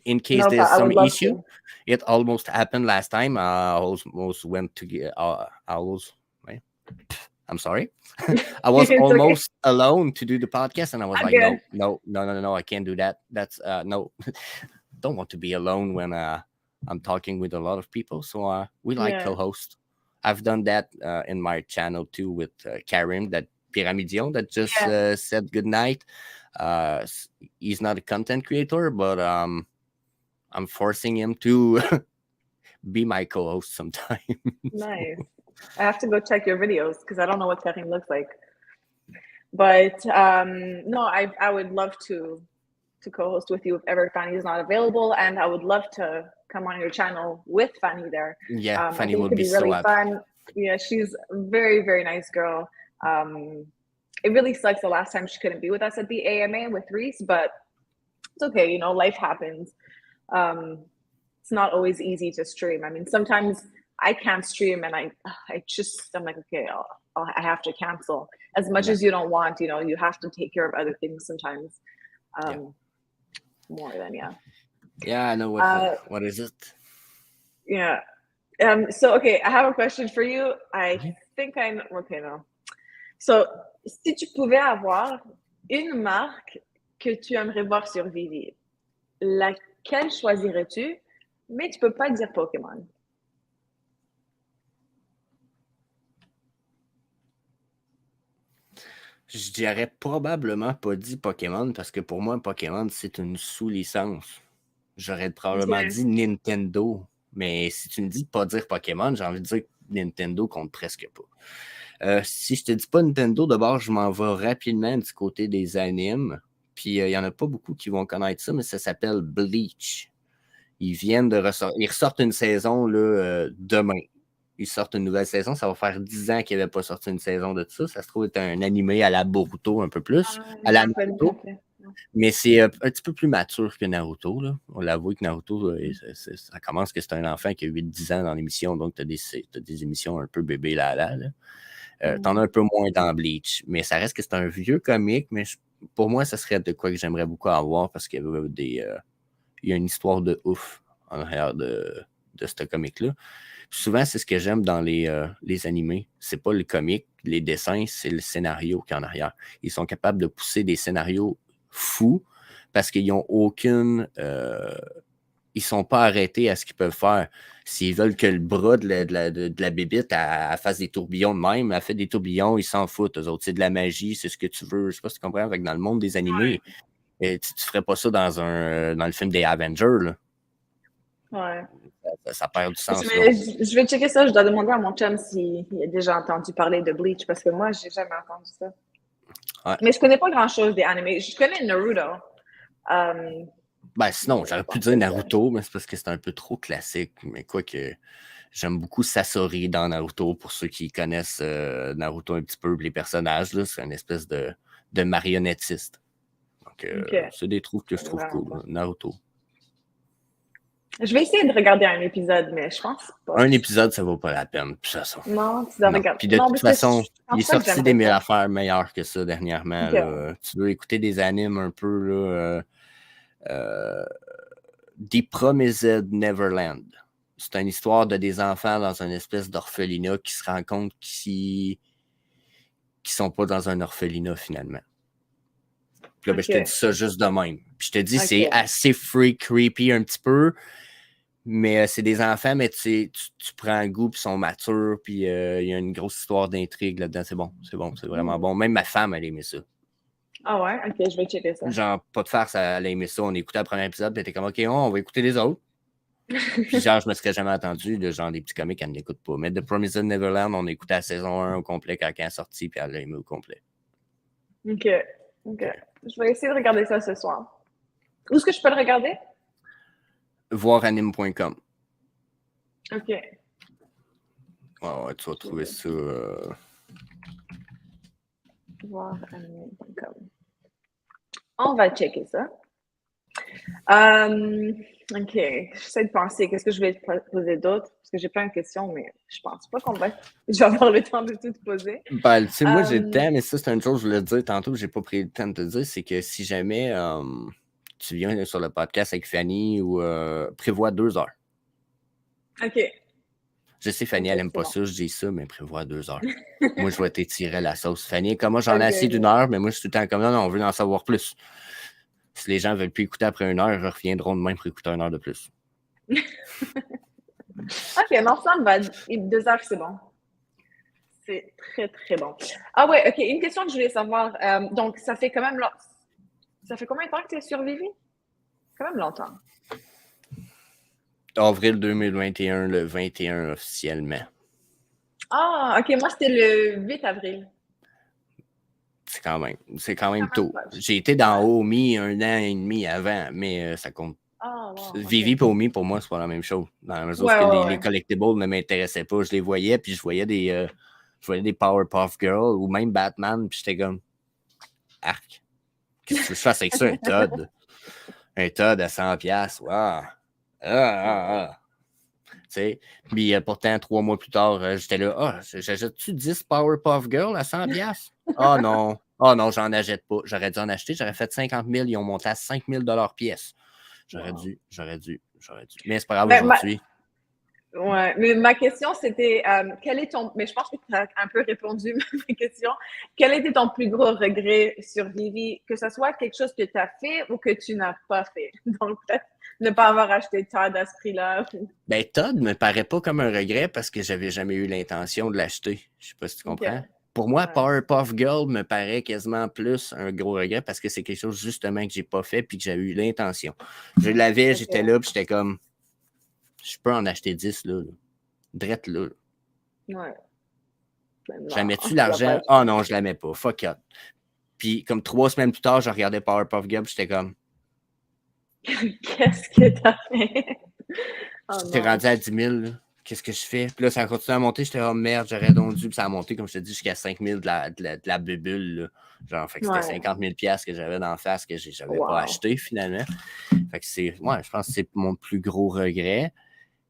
in case No there's problem. I some would love issue. to. It almost happened last time. I almost went to get. I was. Wait, I'm sorry. I was It's okay. almost alone to do the podcast, and I was I'm like, good. no, no, no, no, no, I can't do that. That's no. Don't want to be alone when I'm talking with a lot of people. So we like Yeah. co-host. I've done that in my channel too with Karim, that Pyramidion that just Yeah. said goodnight. He's not a content creator, but I'm forcing him to be my co-host sometime. Nice. I have to go check your videos because I don't know what Karim looks like. But no, I would love to co-host with you if ever Fanny is not available, and I would love to come on your channel with Fanny there. Yeah, I Fanny think it would could be be so really happy. fun. Yeah, she's a very, very nice girl. It really sucks the last time she couldn't be with us at the AMA with Reese, but it's okay, you know, life happens. It's not always easy to stream. I mean, sometimes I can't stream and I'm like, okay, I have to cancel. As much Yeah, as you don't want, you know, you have to take care of other things sometimes. yeah. More than, yeah. Yeah, I know what is it? Yeah. So, okay, I have a question for you. I think I know. Okay, no. So, si tu pouvais avoir une marque que tu aimerais voir sur VeVe, laquelle choisirais-tu? Mais tu peux pas dire Pokémon. Je dirais probablement pas dit Pokémon parce que pour moi, Pokémon, c'est une sous-licence. J'aurais probablement Okay. dit Nintendo. Mais si tu me dis de pas dire Pokémon, j'ai envie de dire que Nintendo compte presque pas. Si je te dis pas Nintendo, d'abord, je m'en vais rapidement du côté des animes. Puis il y en a pas beaucoup qui vont connaître ça, mais ça s'appelle Bleach. Ils viennent de ressortir. Ils ressortent une saison là, demain. Ils sortent une nouvelle saison. Ça va faire 10 ans qu'ils n'avaient pas sorti une saison de ça. Ça se trouve être un animé à la Boruto un peu plus. À Je la m'en rappelle. Naruto. Okay. Mais c'est un petit peu plus mature que Naruto. Là. On l'avoue que Naruto, ça commence que c'est un enfant qui a 8-10 ans dans l'émission. Donc, tu as, des émissions un peu bébé là. T'en as un peu moins dans Bleach. Mais ça reste que c'est un vieux comique. Mais pour moi, ça serait de quoi que j'aimerais beaucoup avoir parce qu'il y avait il y a une histoire de ouf en arrière de ce comique-là. Souvent, c'est ce que j'aime dans les animés. C'est pas le comique, les dessins, c'est le scénario qui est en arrière. Ils sont capables de pousser des scénarios fous parce qu'ils n'ont aucune... ils sont pas arrêtés à ce qu'ils peuvent faire. S'ils veulent que le bras de la bébite elle fasse des tourbillons de même, elle fait des tourbillons, ils s'en foutent. Eux autres, c'est de la magie, c'est ce que tu veux. Je sais pas si tu comprends. Dans le monde des animés, tu ferais pas ça dans le film des Avengers. Là. Ouais. Ça perd du sens. Je vais checker ça. Je dois demander à mon chum s'il a déjà entendu parler de Bleach parce que moi, j'ai jamais entendu ça. Ouais. Mais je connais pas grand-chose des animés. Je connais Naruto. Sinon, j'aurais pu dire Naruto, mais c'est parce que c'est un peu trop classique. Mais quoi que j'aime beaucoup Sasori dans Naruto, pour ceux qui connaissent Naruto un petit peu, les personnages, là, c'est une espèce de marionnettiste. Donc, c'est des trucs que je trouve cool, Naruto. Je vais essayer de regarder un épisode, mais je pense pas. Un épisode, ça vaut pas la peine. Puis ça, non, tu dois regarder. Puis de toute façon, il est sorti des ça. affaires meilleures que ça dernièrement. Okay. Là. Tu veux écouter des animes un peu, là, The Promised Neverland. C'est une histoire de des enfants dans une espèce d'orphelinat qui se rendent compte qu'ils sont pas dans un orphelinat finalement. Puis là, je te dis ça juste de même. Puis je te dis, c'est assez creepy un petit peu, mais c'est des enfants, mais tu prends goût, puis ils sont matures, puis il y a une grosse histoire d'intrigue là-dedans. C'est vraiment bon. Même ma femme, elle aimait ça. Ah ouais? Ok, je vais checker ça. Genre, pas de farce, elle a aimé ça. On écoutait le premier épisode, puis elle était comme, OK, on va écouter les autres. Puis genre, je me serais jamais attendu de genre des petits comiques, elle n'écoute pas. Mais The Promised Neverland, on écoutait la saison 1 au complet quand elle est sortie, puis elle l'a aimé au complet. OK. Je vais essayer de regarder ça ce soir. Où est-ce que je peux le regarder? Voiranime.com. OK. Ouais, tu vas trouver ça. Voiranime.com. On va checker ça. OK. J'essaie de penser. Qu'est-ce que je vais te poser d'autre? Parce que j'ai plein de questions, mais je pense pas je vais avoir le temps de tout te poser. Tu sais, moi, j'ai le temps, mais ça, c'est une chose que je voulais te dire tantôt, j'ai pas pris le temps de te dire, c'est que si jamais tu viens sur le podcast avec Fanny ou prévois 2 heures. OK. Je sais, Fanny, elle aime pas ça, je dis ça, mais prévois 2 heures. Moi, je vais t'étirer la sauce. Fanny, comme moi, j'en ai assez d'1 heure, mais moi, je suis tout le temps comme non, on veut en savoir plus. Si les gens veulent plus écouter après 1 heure, ils reviendront demain pour écouter 1 heure de plus. OK, non, ça me va. 2 heures, c'est bon. C'est très, très bon. Ah ouais, OK. Une question que je voulais savoir. Donc, ça fait quand même... Ça fait combien de temps que tu es sur VeVe? Quand même longtemps. Avril 2021, le 21 officiellement. Ah, OK. Moi, c'était le 8 avril. C'est quand même tôt. J'ai été dans Omi 1 an et demi avant, mais ça compte. VeVe et Omi, pour moi, c'est pas la même chose. Dans la mesure où les collectibles ne m'intéressaient pas. Je les voyais, puis je voyais des Powerpuff Girls ou même Batman, puis j'étais comme arc. Qu'est-ce que tu veux que je fasse avec ça, un Todd? Un Todd à 100$. Wow. Tu sais, puis pourtant, 3 mois plus tard, j'étais là, j'achète-tu 10 Powerpuff Girls à 100$? Oh non, j'en achète pas. J'aurais dû en acheter, j'aurais fait 50 000, ils ont monté à 5 000$ pièce. J'aurais dû. Mais c'est pas grave aujourd'hui. Ouais, mais ma question c'était, quel est ton, mais je pense que tu as un peu répondu à ma question. Quel était ton plus gros regret sur VeVe, que ce soit quelque chose que tu as fait ou que tu n'as pas fait? Donc, peut-être ne pas avoir acheté Todd à ce prix-là. Ben, Todd me paraît pas comme un regret parce que j'avais jamais eu l'intention de l'acheter. Je sais pas si tu comprends. Pour moi, Powerpuff Girl me paraît quasiment plus un gros regret parce que c'est quelque chose justement que j'ai pas fait puis que j'ai eu l'intention. Je l'avais, j'étais là, puis j'étais comme, je peux en acheter 10 là. Drette là. Ouais. J'aimais-tu l'argent? Ah non, je l'aimais pas. Fuck it. Puis comme 3 semaines plus tard, je regardais Powerpuff Girl, j'étais comme, qu'est-ce que t'as fait? T'es rendu à 10 000, là. Qu'est-ce que je fais? Puis là, ça a continué à monter. J'étais, oh merde, j'aurais donc dû. Puis ça a monté, comme je te dis, jusqu'à 5 000 de la bubule, là. Genre, fait que c'était 50 000 $ que j'avais dans la face que j'avais pas acheté, finalement. Fait que je pense que c'est mon plus gros regret.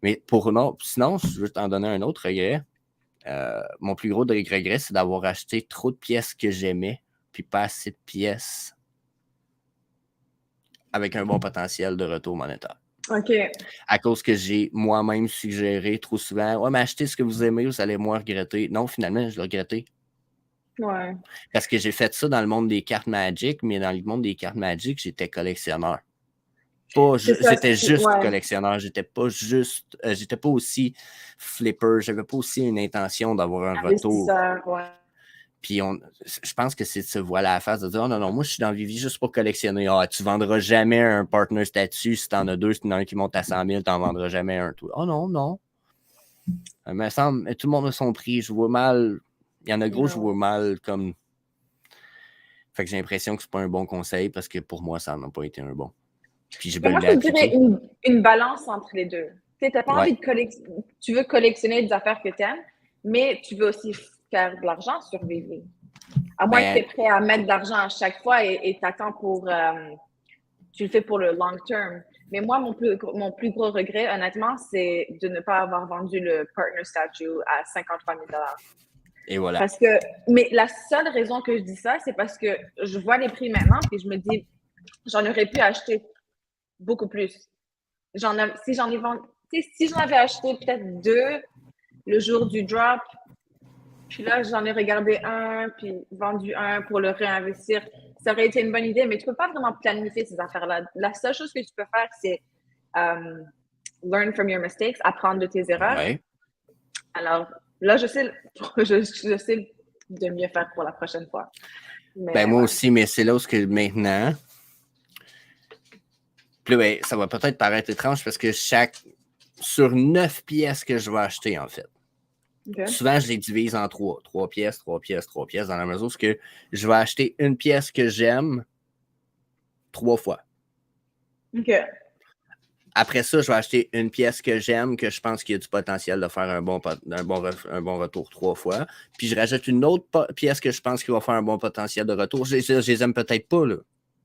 Mais sinon, je veux t'en donner un autre regret. Mon plus gros regret, c'est d'avoir acheté trop de pièces que j'aimais, puis pas assez de pièces avec un bon potentiel de retour monétaire. OK. À cause que j'ai moi-même suggéré trop souvent, ouais, mais achetez ce que vous aimez, vous allez moins regretter. Non, finalement, je l'ai regretté. Ouais. Parce que j'ai fait ça dans le monde des cartes Magic, mais dans le monde des cartes Magic, j'étais collectionneur. J'étais juste collectionneur. J'étais pas aussi flipper. J'avais pas aussi une intention d'avoir un retour. Puis je pense que c'est de se voiler à la face de dire, oh non, moi je suis dans VeVe juste pour collectionner. Ah, tu vendras jamais un partner statut. Si t'en as deux, si t'en as un qui monte à 100 000, t'en vendras jamais un. Toi. Oh non. Il me semble, tout le monde a son prix. Je vois mal. Il y en a gros, je vois mal comme. Fait que j'ai l'impression que c'est pas un bon conseil parce que pour moi, ça n'a pas été un bon. Puis je moi, je dirais une balance entre les deux. Tu n'as pas envie de collectionner. Tu veux collectionner des affaires que tu aimes, mais tu veux aussi faire de l'argent sur VeVe. À moins que tu es prêt à mettre de l'argent à chaque fois et t'attends pour. Tu le fais pour le long term. Mais moi, mon plus gros regret, honnêtement, c'est de ne pas avoir vendu le partner statue à 53 000 $. Et voilà. Mais la seule raison que je dis ça, c'est parce que je vois les prix maintenant et je me dis, j'en aurais pu acheter beaucoup plus. Si j'en avais acheté peut-être 2 le jour du drop, puis là, j'en ai regardé un, puis vendu un pour le réinvestir, ça aurait été une bonne idée, mais tu peux pas vraiment planifier ces affaires-là. La seule chose que tu peux faire, c'est learn from your mistakes, apprendre de tes erreurs. Ouais. Alors, là, je sais de mieux faire pour la prochaine fois. Mais, moi aussi, mais c'est là où que maintenant, puis là, ça va peut-être paraître étrange parce que sur 9 pièces que je vais acheter, en fait, souvent, je les divise en 3. 3 pièces, 3 pièces, 3 pièces, dans la mesure où je vais acheter une pièce que j'aime 3 fois. OK. Après ça, je vais acheter une pièce que j'aime, que je pense qu'il y a du potentiel de faire un bon retour 3 fois. Puis je rajoute une autre pièce que je pense qu'il va faire un bon potentiel de retour. Je les aime peut-être pas, là.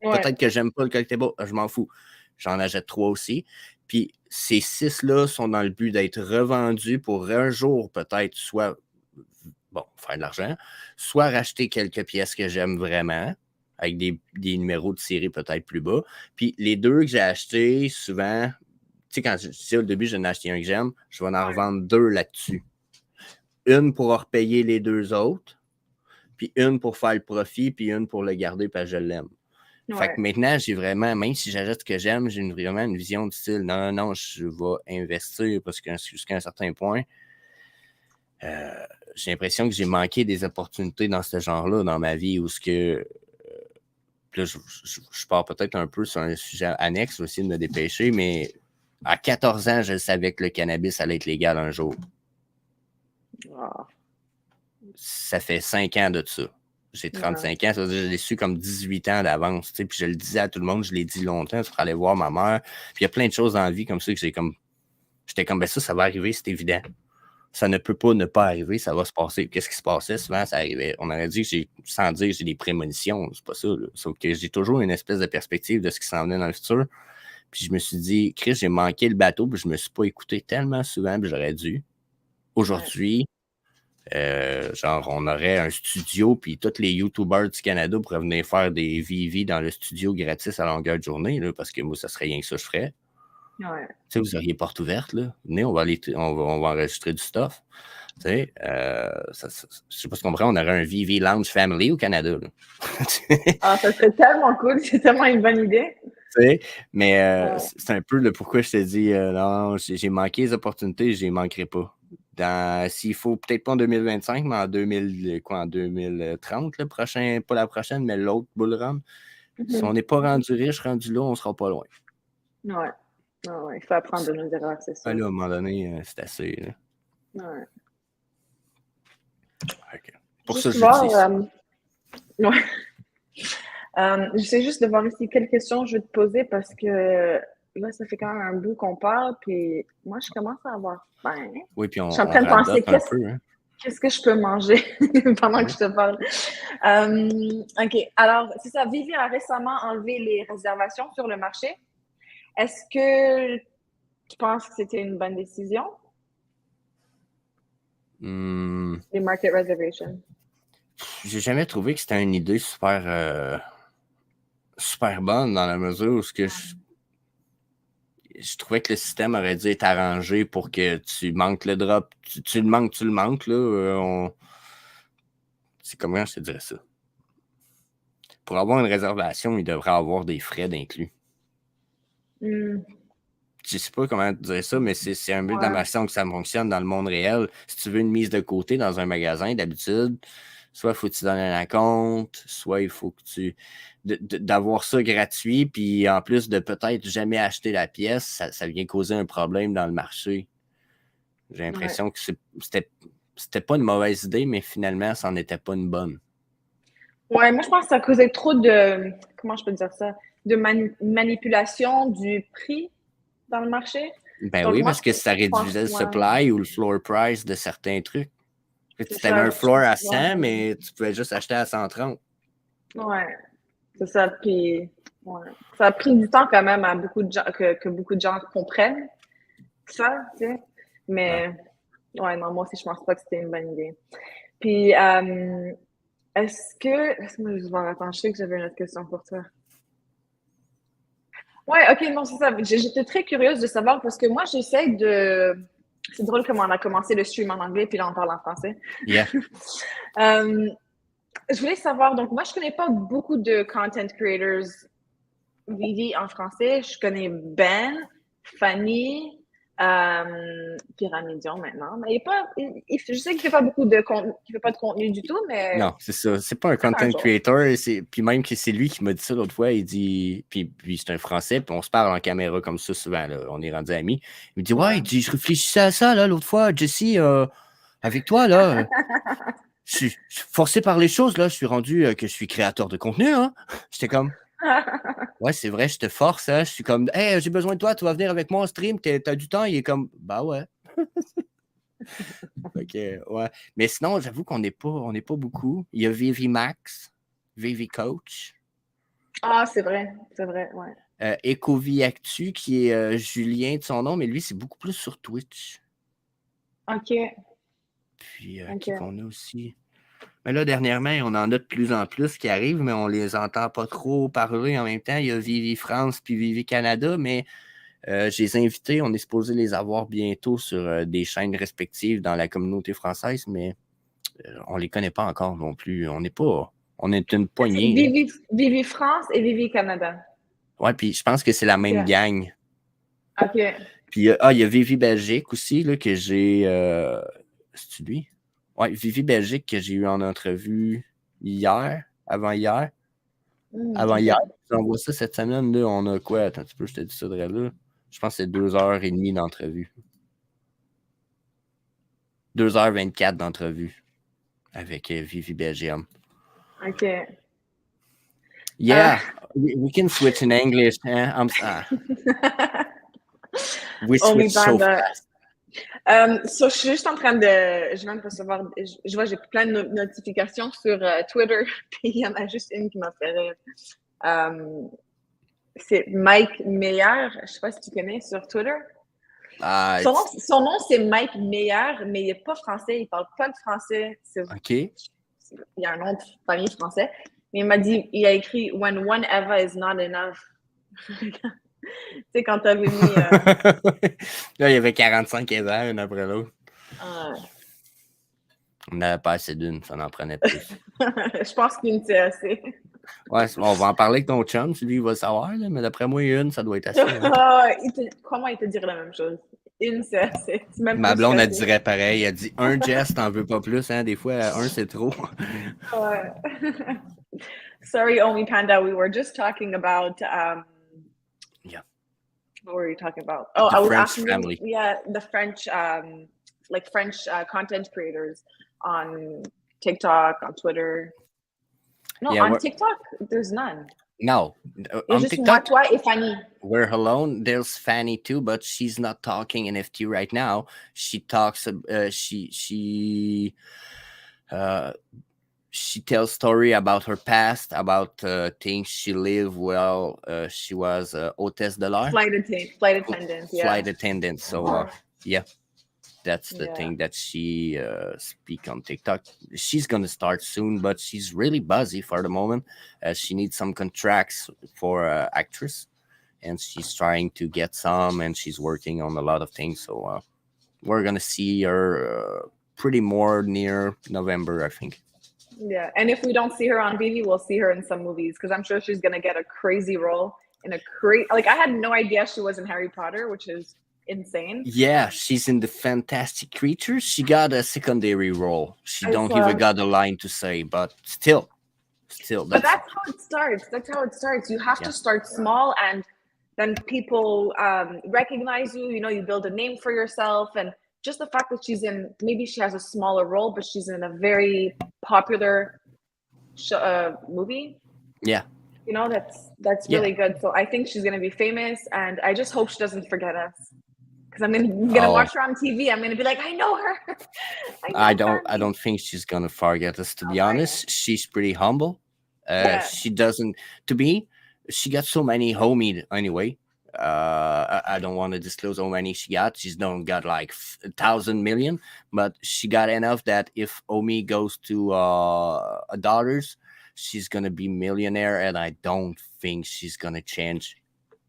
Ouais. Peut-être que j'aime pas le collectible. Je m'en fous. J'en achète 3 aussi. Puis ces 6-là sont dans le but d'être revendus pour un jour peut-être soit faire de l'argent, soit racheter quelques pièces que j'aime vraiment, avec des numéros de série peut-être plus bas. Puis les 2 que j'ai achetés, souvent, tu sais, quand je dis au début, j'en ai acheté un que j'aime, je vais en revendre 2 là-dessus. Une pour repayer les 2 autres, puis une pour faire le profit, puis une pour le garder parce que je l'aime. Ouais. Fait que maintenant, j'ai vraiment, même si j'achète ce que j'aime, j'ai vraiment une vision du style, non, je vais investir parce que jusqu'à un certain point, j'ai l'impression que j'ai manqué des opportunités dans ce genre-là dans ma vie où là, je pars peut-être un peu sur un sujet annexe aussi de me dépêcher, mais à 14 ans, je savais que le cannabis allait être légal un jour. Ça fait 5 ans de ça. J'ai 35 ans, ça veut dire que je l'ai su comme 18 ans d'avance, tu sais, puis je le disais à tout le monde, je l'ai dit longtemps, il fallait aller voir ma mère. Puis il y a plein de choses dans la vie comme ça que j'étais comme, ben ça va arriver, c'est évident. Ça ne peut pas ne pas arriver, ça va se passer. Qu'est-ce qui se passait? Souvent, ça arrivait. On aurait dit que sans dire que j'ai des prémonitions, c'est pas ça, là. Sauf que j'ai toujours une espèce de perspective de ce qui s'en venait dans le futur. Puis je me suis dit, Chris, j'ai manqué le bateau, puis je me suis pas écouté tellement souvent, puis j'aurais dû. Aujourd'hui, genre, on aurait un studio, puis tous les YouTubers du Canada pourraient venir faire des VeVe dans le studio gratis à longueur de journée, là, parce que moi, ça serait rien que ça, je ferais. Ouais. Tu sais, vous auriez porte ouverte, là. Venez, on va enregistrer du stuff. Tu sais, je sais pas si tu comprends, on aurait un VeVe Lounge Family au Canada, là. Ah, ça serait tellement cool, c'est tellement une bonne idée. Tu sais, mais c'est un peu le pourquoi je te dis, non, j'ai manqué les opportunités, je les manquerai pas. S'il faut, peut-être pas en 2025, mais en 2030, le prochain, pas la prochaine, mais l'autre bull run. Si on n'est pas rendu riche, rendu là, on sera pas loin. Ouais. Ouais, il faut apprendre de nos erreurs, c'est ça. Là, à un moment donné, c'est assez. Là. Ouais. Okay. Pour juste ça, je dis ça. Ouais. J'essaie juste de voir ici quelles questions je vais te poser parce que là, ça fait quand même un bout qu'on parle, puis moi, je commence à avoir faim. Oui, puis je suis en train de penser qu'est-ce que je peux manger pendant que je te parle. OK. Alors, c'est ça. VeVe a récemment enlevé les réservations sur le marché. Est-ce que tu penses que c'était une bonne décision? Les market reservations. J'ai jamais trouvé que c'était une idée super bonne dans la mesure où je trouvais que le système aurait dû être arrangé pour que tu manques le drop. Tu le manques, là. C'est comment je te dirais ça? Pour avoir une réservation, il devrait avoir des frais d'inclus. Je sais pas comment te dire ça, mais c'est un peu de la façon que ça fonctionne dans le monde réel. Si tu veux une mise de côté dans un magasin, d'habitude, soit il faut que tu donnes un compte, soit il faut que d'avoir ça gratuit, puis en plus de peut-être jamais acheter la pièce, ça vient causer un problème dans le marché. J'ai l'impression que c'était pas une mauvaise idée, mais finalement, ça n'en était pas une bonne. Ouais, moi je pense que ça causait trop de, comment je peux dire ça, de manipulation du prix dans le marché. Ben oui, parce que ça réduisait le supply ou le floor price de certains trucs. Tu avais un floor à 100, mais tu pouvais juste acheter à 130. Ouais, c'est ça. Puis, ça a pris du temps quand même à beaucoup de gens, que beaucoup de gens comprennent ça, tu sais. Mais, non, moi aussi, je pense pas que c'était une bonne idée. Puis, laisse-moi juste voir, attends, je sais que j'avais une autre question pour toi. Ouais, ok, non, c'est ça. J'étais très curieuse de savoir parce que moi, j'essaie de. C'est drôle comment on a commencé le stream en anglais puis là, on parle en français. Yeah. Je voulais savoir, donc moi, je connais pas beaucoup de content creators VeVe en français. Je connais Ben, Fanny, Pyramidion maintenant. Mais je sais qu'il fait pas beaucoup de contenu, qu'il fait pas de contenu du tout, mais. Non, c'est ça. C'est pas un content creator. Puis même que c'est lui qui m'a dit ça l'autre fois. Il dit. Puis c'est un Français, puis on se parle en caméra comme ça souvent. Là. On est rendus amis. Il me dit ouais, il dit, je réfléchissais à ça là l'autre fois, Jessie, avec toi là. Je suis forcé par les choses là. Je suis rendu que je suis créateur de contenu. Hein. J'étais comme. Ouais, c'est vrai, je te force. Hein. Je suis comme, hey, j'ai besoin de toi, tu vas venir avec moi en stream, t'as du temps. Il est comme, bah ouais. Ok, ouais. Mais sinon, j'avoue qu'on n'est pas beaucoup. Il y a VeVe Max, VeVe Coach. Ah, c'est vrai, ouais. Ecovie Actu, qui est Julien de son nom, mais lui, c'est beaucoup plus sur Twitch. OK. Puis, qui qu'on a aussi? Mais là, dernièrement, on en a de plus en plus qui arrivent, mais on les entend pas trop parler en même temps. Il y a VeVe France puis VeVe Canada, mais je les ai invités. On est supposé les avoir bientôt sur des chaînes respectives dans la communauté française, mais on les connaît pas encore non plus. On est une poignée. VeVe France et VeVe Canada. Ouais, puis je pense que c'est la même gang. OK. Puis il y a VeVe Belgique aussi, là, que j'ai. C'est-tu lui? Ouais, VeVe Belgique que j'ai eu en entrevue avant-hier. Avant-hier. J'envoie ça cette semaine, là. On a quoi? Attends un petit peu, je te dis ça de là. Je pense que c'est 2h30 d'entrevue. 2h24 d'entrevue avec VeVe Belgium. Okay. Yeah, we can switch in English. We On switch me so parle. fast. So, je suis juste en train de. Je viens de recevoir. Je vois, j'ai plein de notifications sur Twitter. Puis il y en a juste une qui m'a fait rire. C'est Mike Meyer. Je sais pas si tu connais sur Twitter. Son nom, c'est Mike Meyer, mais il n'est pas français. Il parle pas de français. OK. Il y a un nom de famille français. Mais il m'a dit, il a écrit When one Eva is not enough. Tu sais, quand tu avais mis. Là, il y avait 45 Eva, une après l'autre. On n'avait pas assez d'une, ça en prenait plus. Je pense qu'une, c'est assez. Ouais, on va en parler avec ton chum, lui, il va savoir, là, mais d'après moi, une, ça doit être assez. Hein. Comment il te dirait la même chose? Une, c'est assez. Même Ma blonde, elle assez. dirait pareil. Elle dit un Jess, t'en veux pas plus, hein? Des fois, un, c'est trop. Ouais. Sorry, Omi Panda, we were just talking about. Yeah. What were you talking about? Oh, the I was French asking family. You, yeah, the French, like French content creators on TikTok, on Twitter. No, Yeah, on TikTok, there's none. No, on just TikTok, moi, toi et Fanny. We're alone. There's Fanny too, but she's not talking NFT right now. She talks. She tells story about her past, about things she lived. Well, she was hôtesse de l'air, flight attendant. Yeah. Flight attendant. So yeah. That's the thing that she speak on TikTok. She's gonna start soon, but she's really busy for the moment. She needs some contracts for actress, and she's trying to get some, and she's working on a lot of things. So we're gonna see her pretty more near November, I think. Yeah, and if we don't see her on VeVe, we'll see her in some movies because I'm sure she's gonna get a crazy role in a like I had no idea she was in Harry Potter, which is insane. Yeah, she's in the Fantastic Creatures. She got a secondary role. She don't even got a line to say, but still. But that's how it starts. You have to start small, and then people recognize you. You know, you build a name for yourself, and just the fact that she's in, maybe she has a smaller role, but she's in a very popular movie. Yeah. You know, that's really good. So I think she's gonna be famous, and I just hope she doesn't forget us. Because I'm gonna watch her on TV. I'm gonna be like, I know her. I don't think she's gonna forget us. To be honest, she's pretty humble. She doesn't. To me, she got so many homies anyway. I don't want to disclose how many she got. She's don't got like 1,000 million, but she got enough that if Omi goes to dollars, she's gonna be millionaire. And I don't think she's gonna change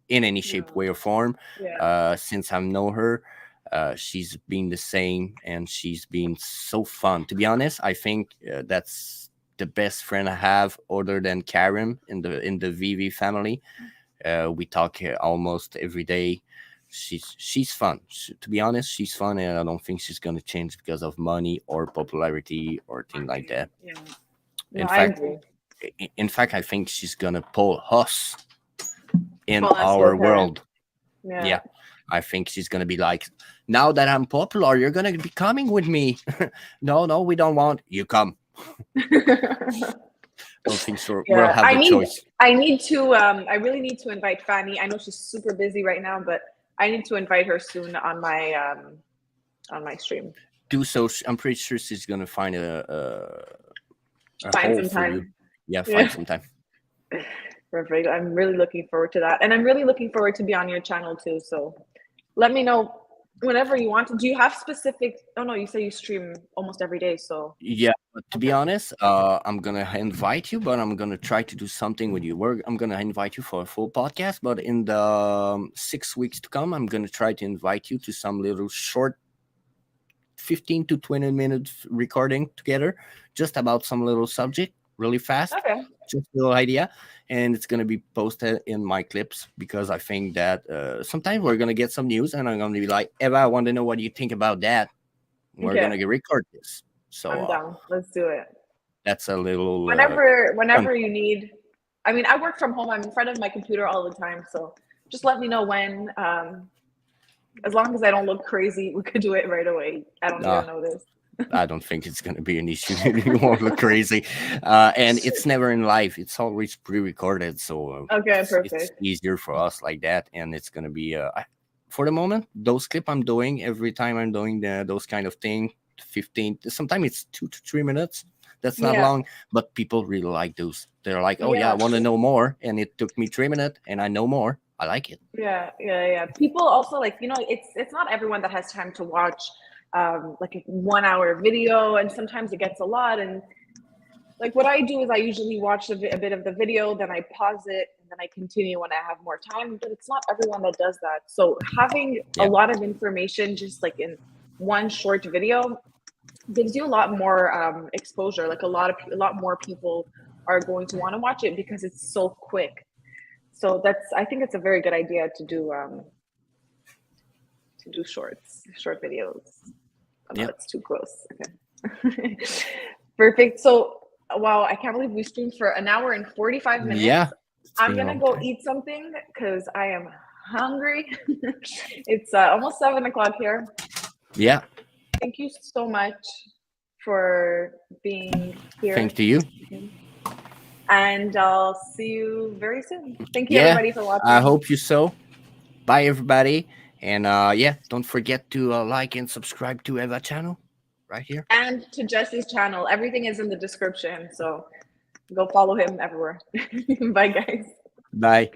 in any shape, way, or form. Since I know her, she's been the same, and she's been so fun. To be honest, I think that's the best friend I have, other than Karen in the VeVe family. We talk almost every day. She's fun. To be honest, she's fun, and I don't think she's gonna change because of money or popularity or thing like that. In fact, I think she's gonna pull us in our world. Yeah, I think she's gonna be like, now that I'm popular, you're gonna be coming with me. No, we don't want you. Come. Don't think so. We'll have the choice. I really need to invite Fanny. I know she's super busy right now, but I need to invite her soon on my stream. Do so. I'm pretty sure she's gonna find find some time. Yeah, find some time. Perfect. I'm really looking forward to that. And I'm really looking forward to be on your channel too. So let me know whenever you want to. Do you have specific, oh no, you say you stream almost every day, so. Yeah, but to be honest, I'm going to invite you, but I'm going to try to do something with you. I'm going to invite you for a full podcast, but in the 6 weeks to come, I'm going to try to invite you to some little short 15 to 20 minutes recording together, just about some little subject, really fast. Okay. Just a little idea, and it's going to be posted in my clips, because I think that sometimes we're going to get some news, and I'm going to be like, Eva, I want to know what you think about that. We're going to record this. So I'm down. Let's do it. That's a little whenever you need. I mean, I work from home. I'm in front of my computer all the time, so just let me know when. As long as I don't look crazy, we could do it right away. I don't even know this. I don't think it's going to be an issue. You won't look crazy. And it's never in live. It's always pre-recorded. So Okay, it's perfect. easier for us like that. And it's going to be, for the moment, those clip I'm doing every time I'm doing those kind of thing, 15, sometimes it's 2 to 3 minutes. That's not Yeah. long, but people really like those. They're like, oh yeah, I Yeah. want to know more. And it took me 3 minutes and I know more. I like it. Yeah. People also like, you know, it's not everyone that has time to watch like a 1 hour video, and sometimes it gets a lot. And like what I do is I usually watch a bit of the video, then I pause it, and then I continue when I have more time. But it's not everyone that does that. So having a lot of information just like in one short video gives you a lot more exposure. Like a lot more people are going to want to watch it because it's so quick. So I think it's a very good idea to do short videos. Oh, no, it's too close. Okay. Perfect. So wow, I can't believe we streamed for 1 hour and 45 minutes. Yeah. I'm gonna go eat something because I am hungry. It's almost 7 o'clock here. Yeah. Thank you so much for being here. Thanks to you. And I'll see you very soon. Thank you everybody for watching. I hope you so. Bye everybody. And yeah, don't forget to like and subscribe to Eva channel right here. And to Jesse's channel. Everything is in the description. So go follow him everywhere. Bye guys. Bye.